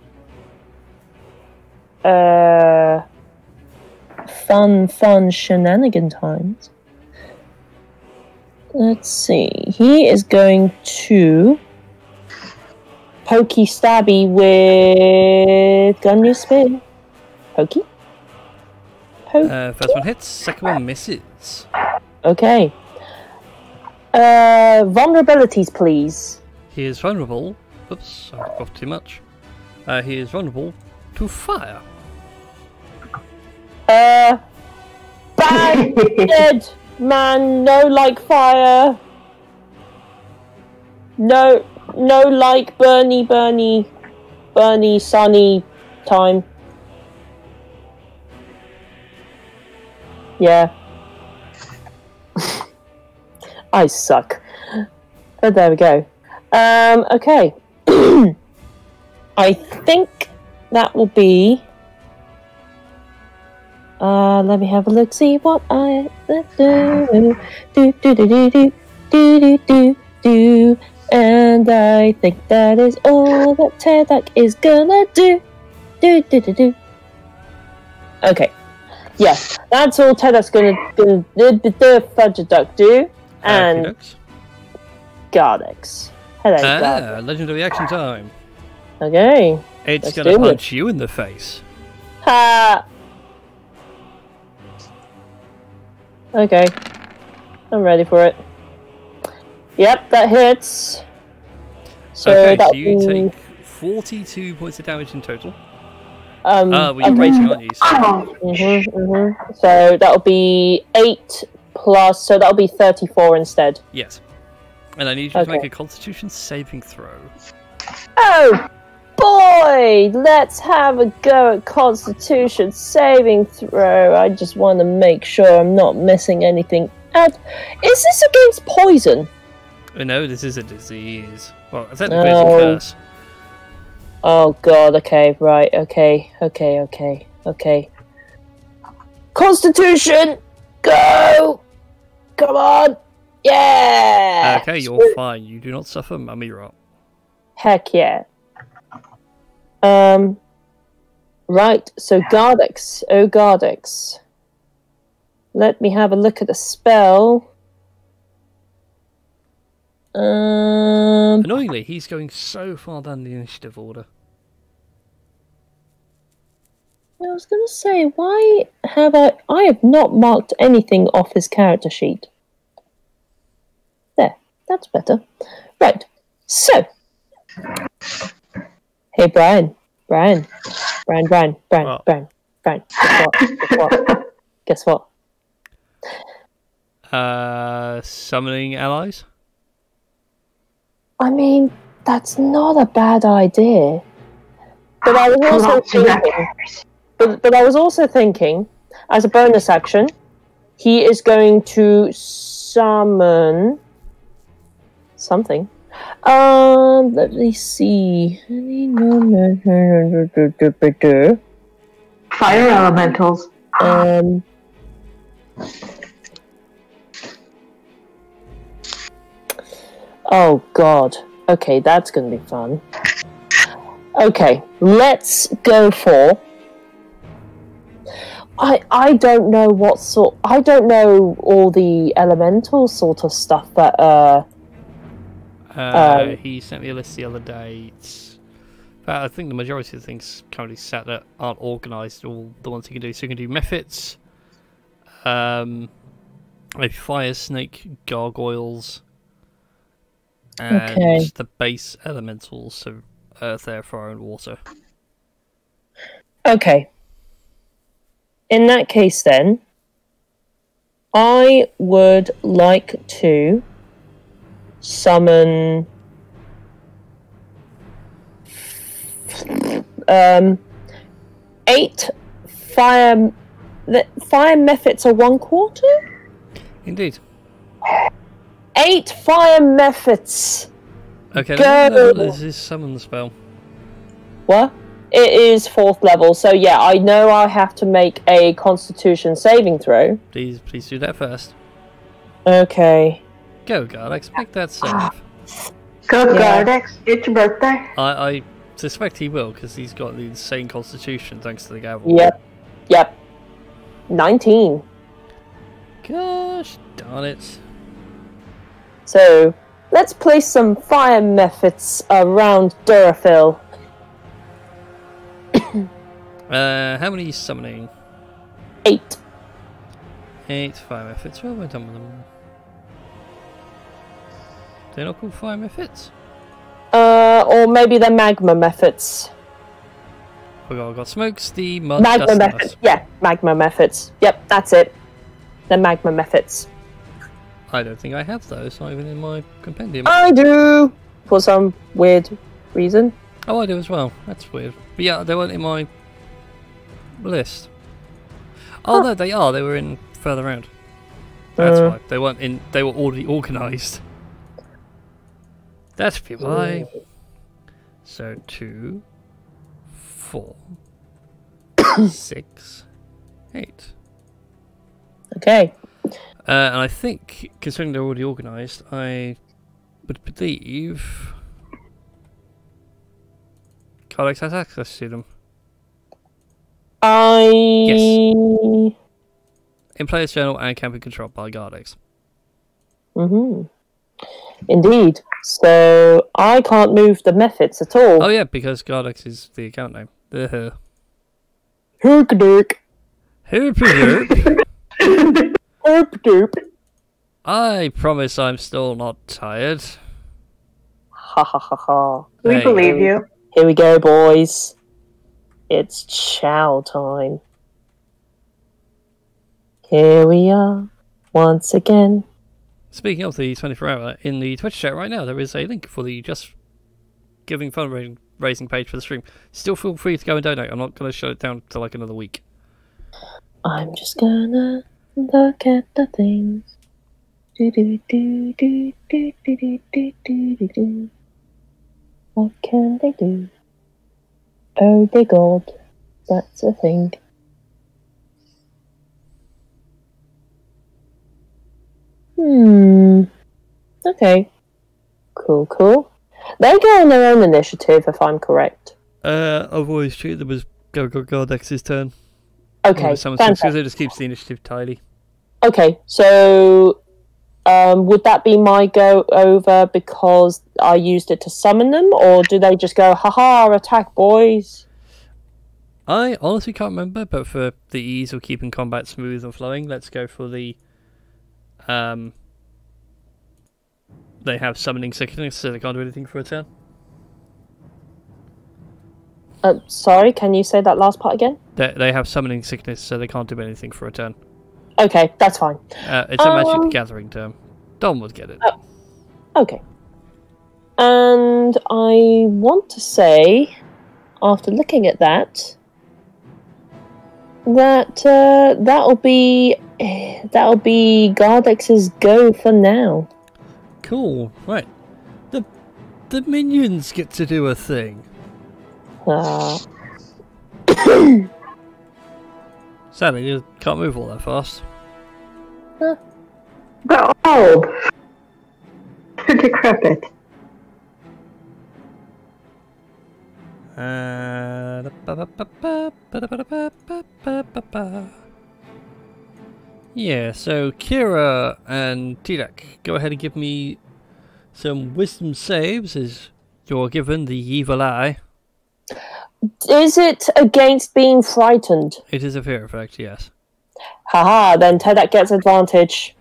fun shenanigan times. Let's see. He is going to pokey stabby with gun new spear. Pokey? First one hits, second one misses. Okay. Vulnerabilities, please. He is vulnerable. Oops, I coughed too much. He is vulnerable to fire. Bad dead man, no like fire. No like Bernie, sunny time. Yeah. I suck. But there we go. Okay. I think that will be. Let me have a look. See what I do. And I think that is all that Tedak is gonna do. Okay. Yes, that's all Tedak's gonna Fudge Duck do. And Gardex. Hello, Gardex. Legendary action time. Okay. It's Let's gonna do punch you in the face. Ha! Okay. I'm ready for it. Yep, that hits. So okay, that so you take 42 points of damage in total. well, you're rating, aren't you? So that'll be 8 plus, so that'll be 34 instead. Yes. And I need you to make a Constitution saving throw. Oh boy! Let's have a go at Constitution saving throw. I just want to make sure I'm not missing anything out. Is this against poison? No, this is a disease. Well, technically it's a curse. Oh god, okay, right, okay. Constitution! Go! Come on! Yeah! Okay, you're fine. You do not suffer mummy rot. Heck yeah. Right, so Gardex. Oh, Gardex. Let me have a look at the spell. Annoyingly, he's going so far down the initiative order. I was going to say, why have I have not marked anything off his character sheet. There, that's better. Right, so. Hey, Brian. Brian. Guess what? Summoning allies? I mean, that's not a bad idea. But I was also thinking. But I was also thinking, as a bonus action, he is going to summon something. Let me see. Fire elementals. Oh god. Okay, that's gonna be fun. Okay, let's go for. I don't know what sort. I don't know all the elemental sort of stuff that. He sent me a list the other day. I think the majority of the things currently set that aren't organised. All the ones you can do. So you can do Mephits, maybe fire, snake, gargoyles, and the base elementals. So earth, air, fire, and water. Okay. In that case, then, I would like to summon 8 fire. The fire mephits are 1/4. Indeed. 8 fire mephits. Okay. Go. This is summon the spell. What? It is 4th level, so yeah, I know I have to make a Constitution saving throw. Please do that first. Okay. Go, God! I expect that save. Go, Gardex. It's your birthday. I suspect he will, because he's got the insane Constitution thanks to the gavel. Yep. 19. Gosh darn it! So let's place some fire mephits around Durafil. How many are you summoning? 8. 8 fire mephits. What have I done with them? They're not called fire mephits? Or maybe they're magma mephits. I've got smokes, the mud, Magma dust, and mephits. dust. Yeah, magma mephits. Yep, that's it. They're magma mephits. I don't think I have those, not even in my compendium. I do! For some weird reason. Oh, I do as well. That's weird. But yeah, they weren't in my list. Oh no, they are. They were in further round. That's why. They weren't in. They were already organised. That's PY. So 2, 4, 6, 8. Okay. And I think, considering they're already organised, I would believe Codex has access to them. In player's journal and can be controlled by Gardex. Indeed. So I can't move the methods at all. Oh yeah, because Gardex is the account name. Herp-derp. Herp-derp. Herp-derp. I promise I'm still not tired. Ha ha ha ha. We Hey. believe you. Here we go, boys. It's chow time. Here we are, once again. Speaking of the 24-hour, in the Twitch chat right now, there is a link for the Just Giving fundraising page for the stream. Still feel free to go and donate. I'm not going to shut it down to like another week. I'm just gonna look at the things. Do do do do do do do do do do. What can they do? Oh, they gold. That's a thing. Okay. Cool. They go on their own initiative, if I'm correct. I've always treated them as Gardex's turn. Okay, Because fantastic. it just keeps the initiative tidy. Okay, so would that be my go over because I used it to summon them, or do they just go, haha, attack, boys? I honestly can't remember, but for the ease of keeping combat smooth and flowing, let's go for the... They have summoning sickness, so they can't do anything for a turn. Sorry, can you say that last part again? They have summoning sickness, so they can't do anything for a turn. Okay, that's fine. It's a Magic the Gathering term. Don would get it. Okay. And I want to say, after looking at that, that'll be Gardex's go for now. Cool. Right. The minions get to do a thing. Sadly, you can't move all that fast. They're old. They're decrepit. Yeah, so Kira and Tilak, go ahead and give me some wisdom saves as you're given the evil eye. Is it against being frightened? It is a fear effect, yes. Haha, then Tedak gets advantage.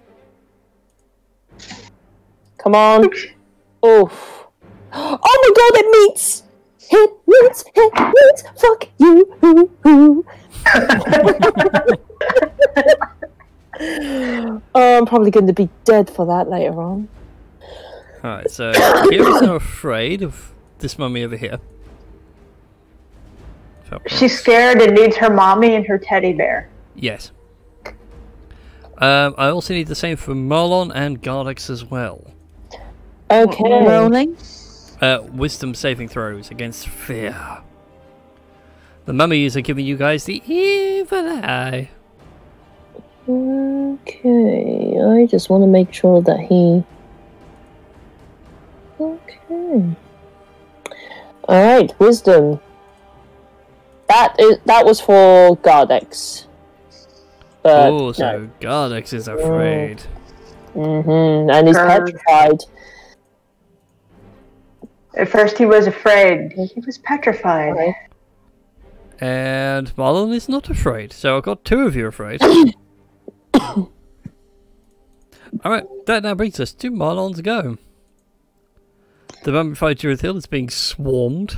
Come on. Oof. Oh my god, it meets! It meets! Fuck you! I'm probably going to be dead for that later on. Alright, so Kira's now afraid of this mummy over here. She's scared and needs her mommy and her teddy bear. Yes. I also need the same for Marlon and Gardex as well. Okay. Rolling. Wisdom saving throws against fear. The mummies are giving you guys the evil eye. Okay, I just want to make sure that he... Okay. Alright, wisdom. That was for Gardex. But Oh, so no. Gardex is afraid. And he's petrified. At first he was afraid. He was petrified. Right. And Marlon is not afraid, so I've got two of you afraid. Alright, that now brings us to Marlon's go. The mummified Jurithil is being swarmed.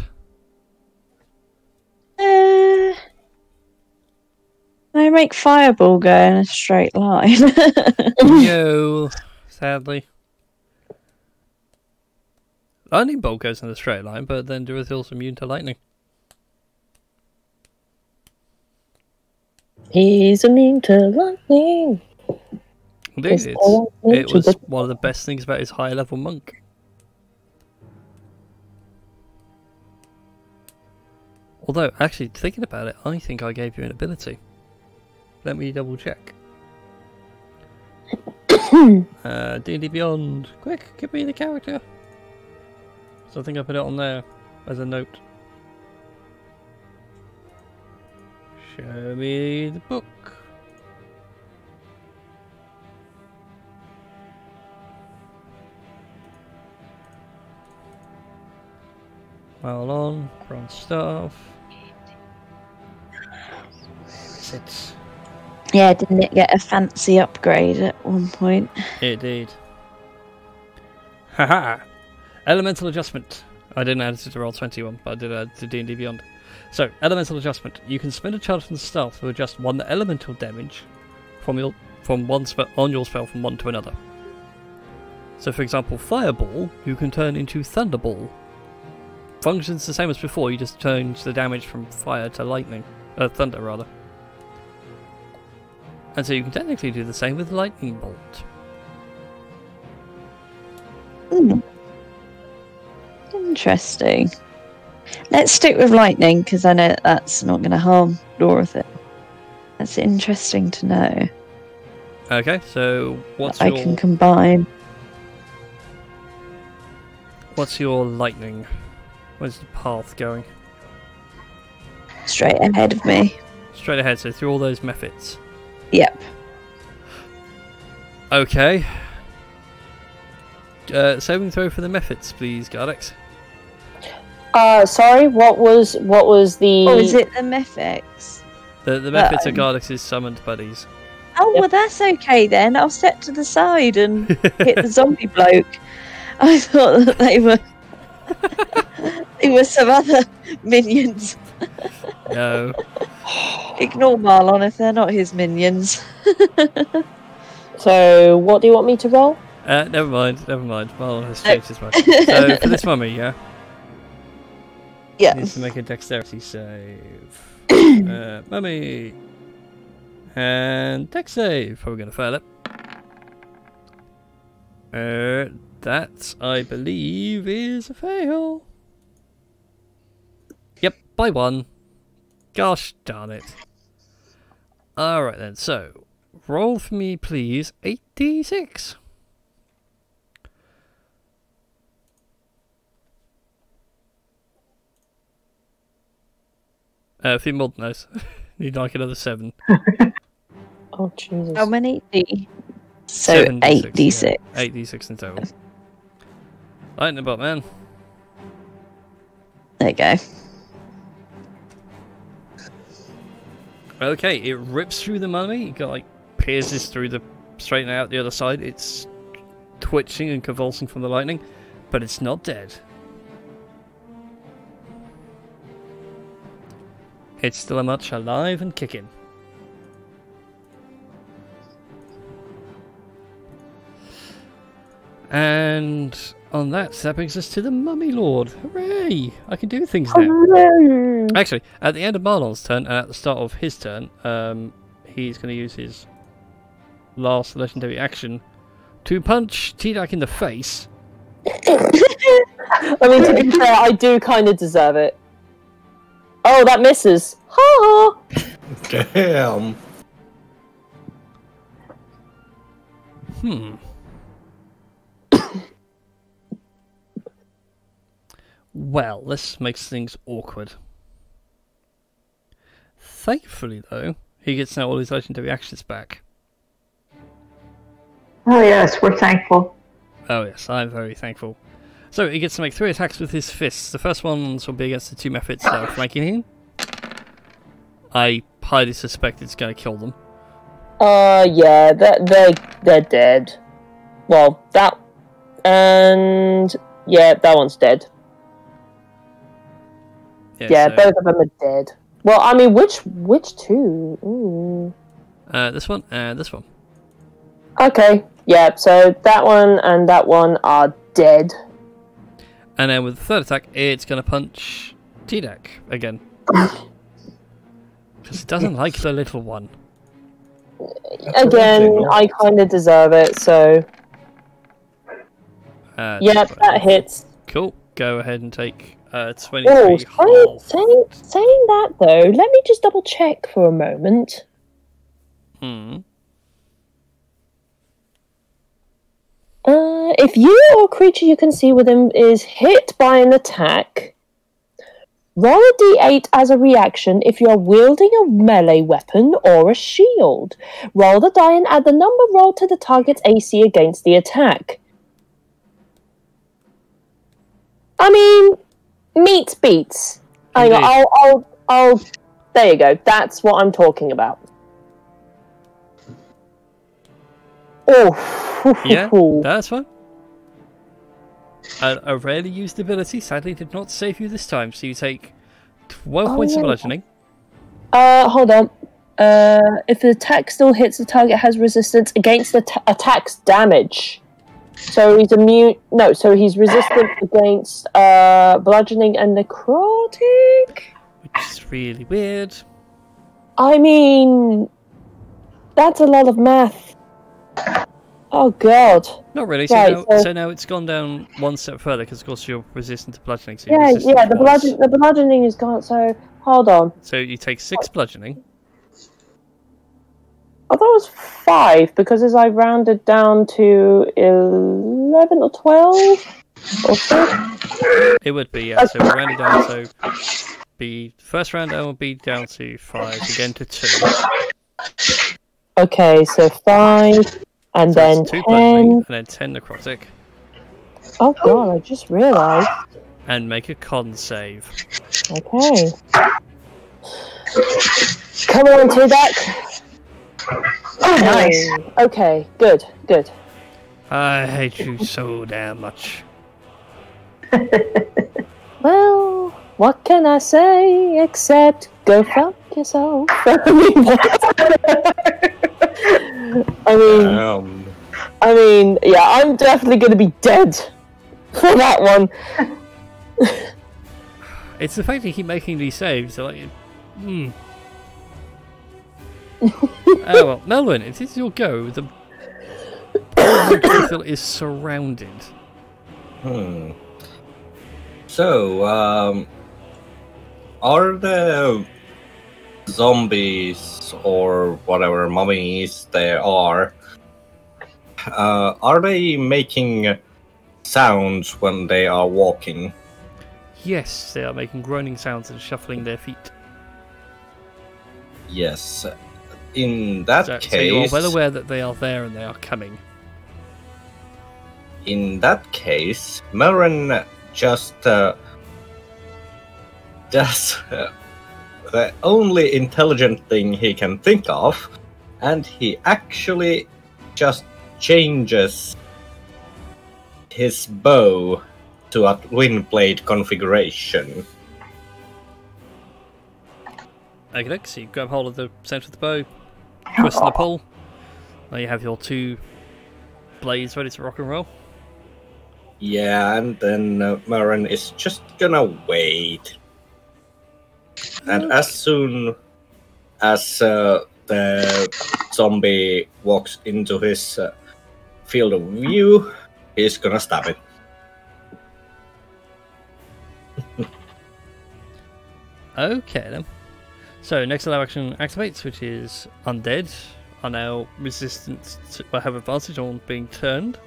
I make fireball go in a straight line. No, sadly. Lightning bolt goes in a straight line, but then Jurithil's immune to lightning. He's immune to lightning. Indeed, it was one of the best things about his high level monk. Although, actually, thinking about it, I think I gave you an ability. Let me double check. D&D Beyond. Quick, give me the character. So I think I put it on there as a note. Show me the book. While on, bronze staff. It's Yeah, didn't it get a fancy upgrade at one point? It did. Haha! Elemental adjustment. I didn't add it to roll 21, but I did add it to D&D Beyond. So, elemental adjustment. You can spend a charge from the staff to adjust one elemental damage from one spell on your spell from one to another. So, for example, Fireball, you can turn into Thunderball. Functions the same as before. You just change the damage from fire to lightning, thunder rather. And so you can technically do the same with Lightning Bolt. Interesting. Let's stick with lightning, because I know that's not going to harm Dorothy. That's interesting to know. Okay, so what's I your... can combine. What's your lightning? Where's the path going? Straight ahead of me. Straight ahead, so through all those methods. Yep. Okay. Saving throw for the methods, please, Gardex. Sorry, what was the... Oh, is it the Mephix? The methods are Gardex's summoned buddies. Oh, well, that's okay then. I'll step to the side and hit the zombie bloke. I thought that they were some other minions. No. Ignore Marlon if they're not his minions. So, what do you want me to roll? Never mind. Marlon has changed his mind. So, for this mummy, yeah? Yeah. Needs to make a dexterity save. Mummy. And dex save. Probably going to fail it. That, I believe, is a fail. Yep, by 1. Gosh darn it. Alright then, so, roll for me, please, 8d6. A few more than those. Need like another 7. Oh, Jesus. How many D? So 8d6. Yeah. 8d6 in total. Lightning bot, man. There you go. Okay, it rips through the mummy. It like pierces through the straight out the other side. It's twitching and convulsing from the lightning, but it's not dead. It's still much alive and kicking. And on that brings us to the Mummy Lord. Hooray! I can do things now. Hooray! Actually, at the end of Marlon's turn, and at the start of his turn, he's going to use his last legendary action to punch T-Dak in the face. I mean, to be fair, I do kind of deserve it. Oh, that misses. Ha ha! Damn. Well, this makes things awkward. Thankfully, though, he gets now all his legendary actions back. Oh yes, we're thankful. Oh yes, I'm very thankful. So he gets to make 3 attacks with his fists. The first ones will be against the 2 methods that are flanking him. I highly suspect it's going to kill them. Yeah, they're dead. Well, that... And... Yeah, that one's dead. Yeah, so, both of them are dead. Well, I mean, which 2? Ooh. this one and this one. Okay, yeah, so that one and that one are dead. And then with the 3rd attack, it's going to punch T-Dak again. Because it doesn't like the little one. Again, I kind of deserve it, so... Yep, that hits. Cool. Go go ahead and take 23 Oh, half. saying that though, let me just double check for a moment. If you or a creature you can see within is hit by an attack, roll a d8 as a reaction if you're wielding a melee weapon or a shield. Roll the die and add the number rolled to the target's AC against the attack. I mean, meets beats. I'll. There you go. That's what I'm talking about. Oh, Yeah, that's fine. A rarely used ability sadly did not save you this time, so you take 12 points of bludgeoning. Hold on. If the attack still hits, the target has resistance against the attack's damage. So he's immune. No, so he's resistant against bludgeoning and necrotic. Which is really weird. I mean, that's a lot of math. Oh god. Not really. So, Right, so now it's gone down one step further because, of course, you're resistant to bludgeoning. So Yeah. The bludgeoning is gone. So hold on. So you take 6 bludgeoning. I thought it was 5 because as I rounded down to 11 or 12 or 6. It would be, yeah. So we're rounding down. So the first round down will be down to 5, again to 2. Okay, so 5 and So then it's 2 10. bludgeoning and then 10 necrotic. Oh god, I just realised. And make a con save. Okay. Come on, T-Deck. Oh, nice. Okay, good. I hate you so damn much. Well, what can I say except go fuck yourself? I mean, yeah, I'm definitely going to be dead for that one. It's the fact that you keep making these saves. Like, Oh well, Melvin, it is your go. The battlefield is surrounded. So, are the zombies or whatever mummies there are they making sounds when they are walking? Yes, they are making groaning sounds and shuffling their feet. Yes. In that So case... you are well aware that they are there and they are coming. In that case, Melren just does the only intelligent thing he can think of, and he actually just changes his bow to a twin blade configuration. Okay, so you grab hold of the centre of the bow, twist and the pull. Now you have your 2 blades ready to rock and roll. Yeah, and then Melren is just gonna wait. And as soon as the zombie walks into his field of view, he's gonna stab it. Okay then. So next allow action activates, which is undead, are now resistant to, have advantage on being turned.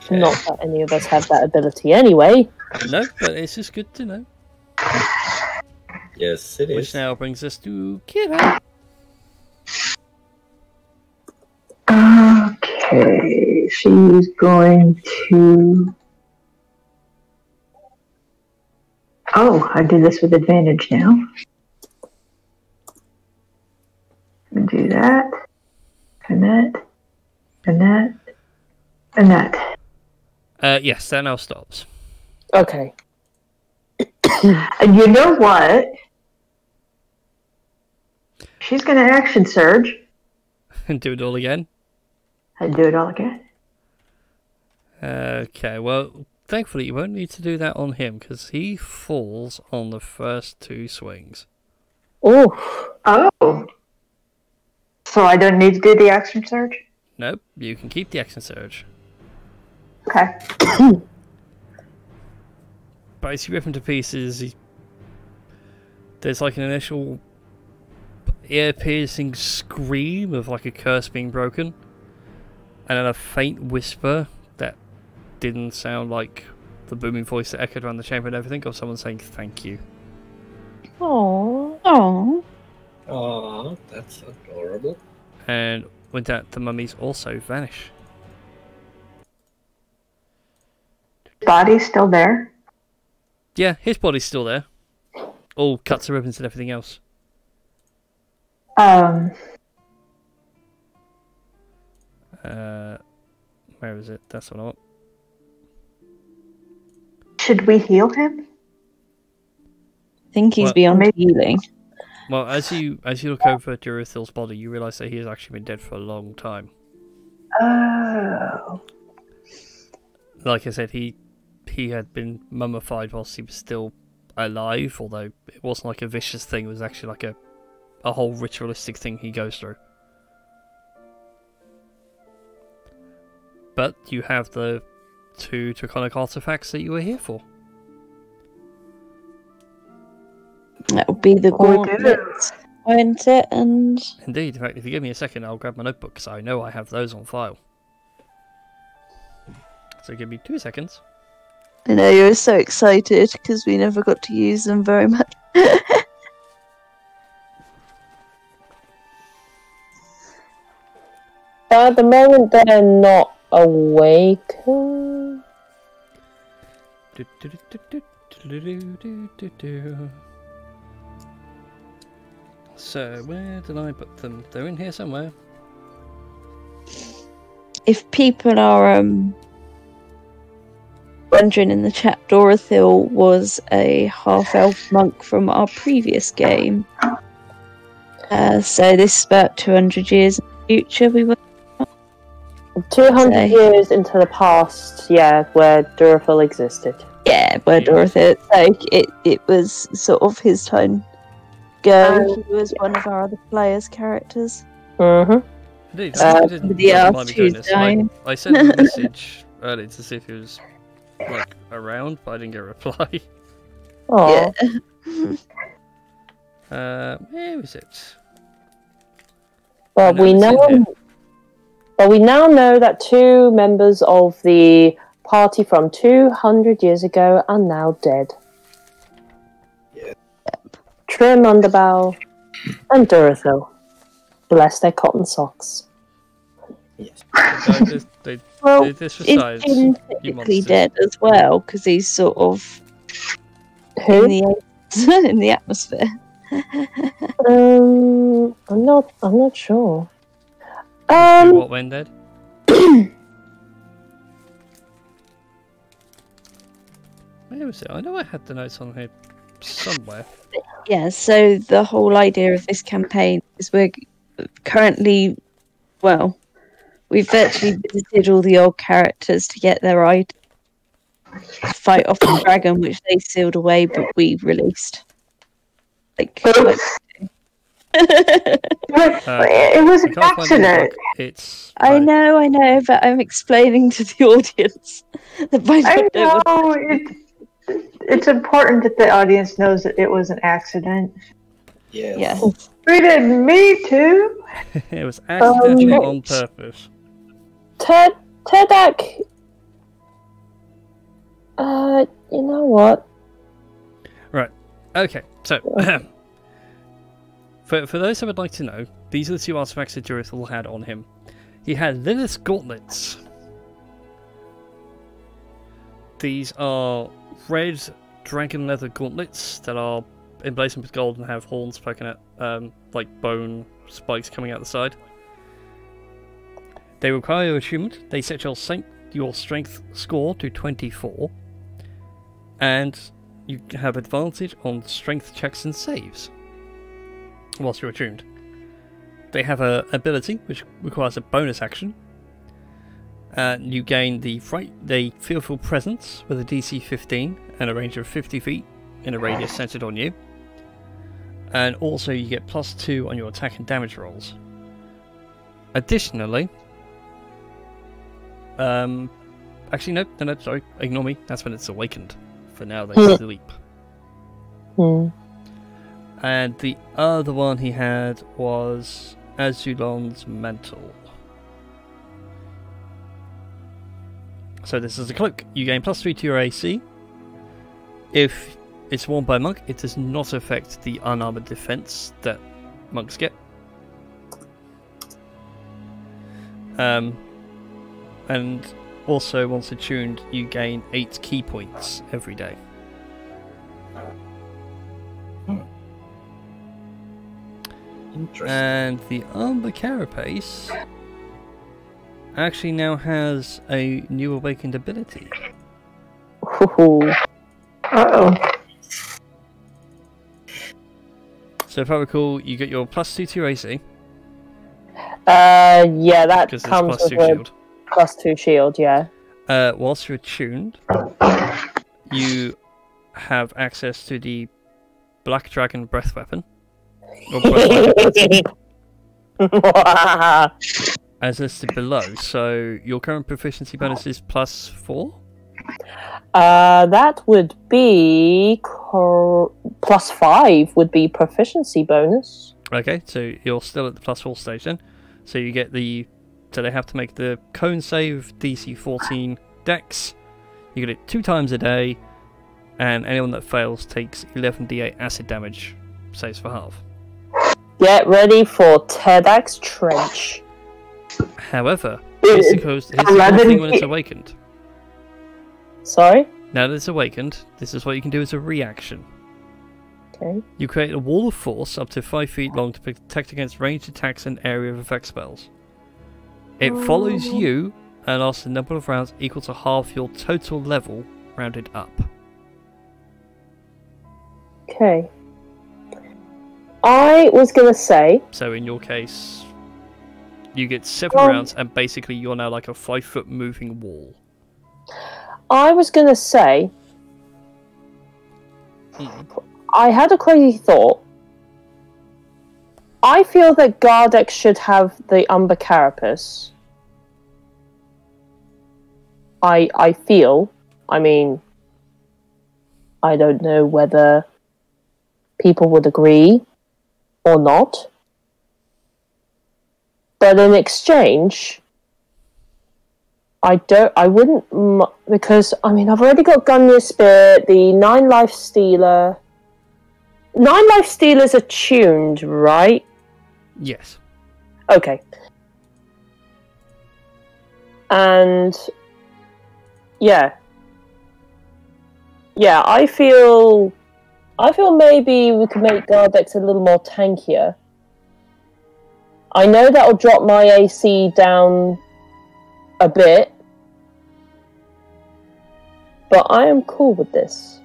Okay. Not that any of us have that ability anyway. No, but it's just good to know. Yes, it Which is. now brings us to Kira. Okay, she's going to... Oh, I do this with advantage now. Do that, and that, and that, and that. Yes, that now stops. Okay. And you know what? She's going to action surge And do it all again. and do it all again. Okay, well, thankfully you won't need to do that on him, because he falls on the first 2 swings. Oh. Oh. So I don't need to do the action surge? Nope, you can keep the action surge. Okay. But as you rip him to pieces, there's like an initial ear-piercing scream of like a curse being broken, and then a faint whisper that didn't sound like the booming voice that echoed around the chamber and everything, of someone saying thank you. Aww. Oh, Oh, that's adorable. And with that, the mummies also vanish. Body's still there. Yeah, his body's still there. All cuts and ribbons and everything else. Where is it? That's what I want. Should we heal him? I think he's Well, beyond maybe- healing. Well, as you look over Durithil's body, you realise that he has actually been dead for a long time. Oh. Like I said, he had been mummified whilst he was still alive, although it wasn't like a vicious thing, it was actually like a whole ritualistic thing he goes through. But you have the two draconic artifacts that you were here for. That would be the We do. gauntlets, won't it? And Indeed, in fact, if you give me a second, I'll grab my notebook, because I know I have those on file. So give me 2 seconds. I know you were so excited because we never got to use them very much. But at the moment, they're not awake. So, where did I put them? They're in here somewhere. If people are wondering in the chat, Dorothyl was a half-elf monk from our previous game. So this is about 200 years in the future. We were 200 Say. years into the past, yeah, where Durafil existed. where Yeah. Dorothy. Like it was sort of his time go. Um, He was one of our other players' characters. Mm-hmm. Indeed, Uh, I didn't somebody mind asked me doing who's this. dying. I sent him a message earlier to see if he was like around, but I didn't get a reply. Oh, Where is it? but we it's in here. know. But we now know that 2 members of the party from 200 years ago are now dead. Yeah. Trim Underbow and Durafil. Bless their cotton socks. Yes. Well, this was is science. Jim You technically monsters. dead as well because he's sort of Who? in the in the atmosphere. I'm not sure. Do what when dead? Where was it? I know I had the notes on here somewhere. Yeah, so the whole idea of this campaign is we're currently, well, we've virtually visited all the old characters to get their items to fight off the dragon, which they sealed away, but we released. Oops. Uh, It was I an can't find the accident. book. It's I know, but I'm explaining to the audience that by I don't know what- know. It's important that the audience knows that it was an accident. Yes. Yeah. We didn't mean to. it was accidentally right. on purpose. Tedak. You know what? Okay, so for those who would like to know, these are the 2 artifacts that Durithil had on him. He had Lilith's gauntlets. These are red dragon leather gauntlets that are emblazoned with gold and have horns poking out, like bone spikes coming out the side. They require your attunement. They set your strength score to 24, and you have advantage on strength checks and saves whilst you're attuned. They have a ability which requires a bonus action. You gain the fearful presence with a DC 15 and a range of 50 feet in a radius centered on you. And also you get +2 on your attack and damage rolls. Additionally, actually no, sorry, ignore me. That's when it's awakened. for now they sleep. Hmm. And the other one he had was Azulon's Mantle. So this is a cloak. You gain +3 to your AC. If it's worn by a monk, it does not affect the unarmored defense that monks get. And also, once attuned, you gain 8 key points every day. Interesting. And the Umber Carapace actually now has a new awakened ability. Ooh. Uh-oh. So if I recall, you get your +2 to your AC, Yeah, that because it's comes +2 with a shield. +2 shield, yeah. Whilst you're attuned, you have access to the Black Dragon Breath Weapon. Or breath weapon, as listed below. So your current proficiency bonus is +4? That would be +5 would be proficiency bonus. Okay, so you're still at the +4 stage then. So you get the... So they have to make the cone save, DC 14 dex. You get it 2 times a day, and anyone that fails takes 11d8 acid damage, saves for half. Get ready for Tedak's Trench. However, here's the cool thing when it's awakened. Sorry? Now that it's awakened, this is what you can do as a reaction. Okay. You create a wall of force up to 5 feet long to protect against ranged attacks and area of effect spells. It follows you and lasts a number of rounds equal to half your total level, rounded up. Okay. I was gonna say... So in your case, you get 7 rounds and basically you're now like a 5-foot moving wall. I was gonna say... I had a crazy thought. I feel that Gardex should have the Umber Carapace. I feel. I mean, I don't know whether people would agree or not. But in exchange, I wouldn't, because, I mean, I've already got Gunneer Spirit, the 9 Life Stealer. 9 Life Stealers are tuned, right? Yes. Okay. And yeah. Yeah, I feel maybe we could make Gardex a little more tankier. I know that'll drop my AC down a bit, but I am cool with this.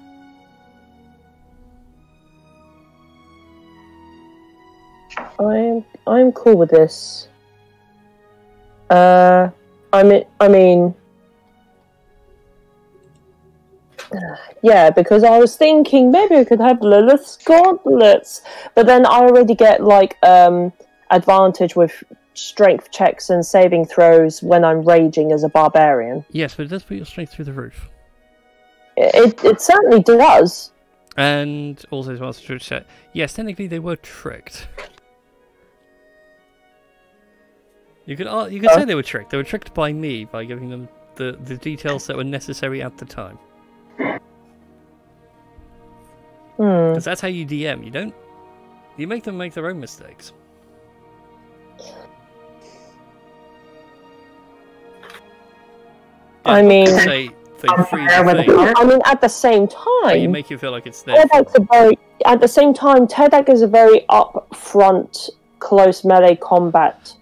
I'm cool with this. I mean, yeah, because I was thinking maybe we could have Lilith's gauntlets, but then I already get like advantage with strength checks and saving throws when I'm raging as a barbarian. Yes, but it does put your strength through the roof. It certainly does. And also, as well as to check, yes, technically they were tricked. You could say they were tricked. They were tricked by me by giving them the details that were necessary at the time. Because that's how you DM. You make them make their own mistakes. Yeah, I mean, say they free the thing, I mean, at the same time, but you make you feel like it's there. At the same time, Tedak is a very upfront, close melee combat.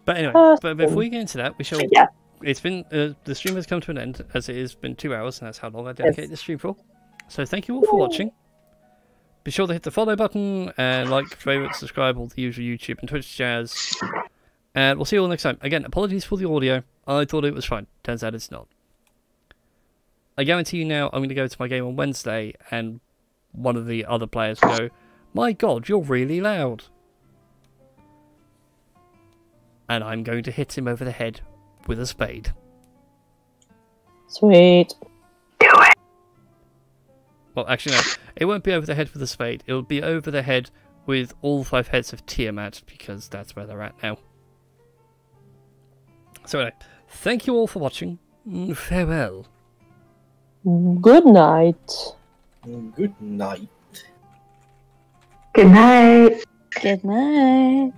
But anyway, but before we get into that, we shall. Yeah. It's been the stream has come to an end, as it has been 2 hours, and that's how long I dedicated the stream for. So thank you all for watching. Be sure to hit the follow button and like, favorite, subscribe, all the usual YouTube and Twitch jazz. And we'll see you all next time. Again, apologies for the audio. I thought it was fine. Turns out it's not. I guarantee you now, I'm going to go to my game on Wednesday, and one of the other players will go, "My God, you're really loud." And I'm going to hit him over the head with a spade. Sweet. Do it. Well, actually, no. It won't be over the head with the spade. It'll be over the head with all 5 heads of Tiamat, because that's where they're at now. So anyway, thank you all for watching. Farewell. Good night. Good night. Good night. Good night.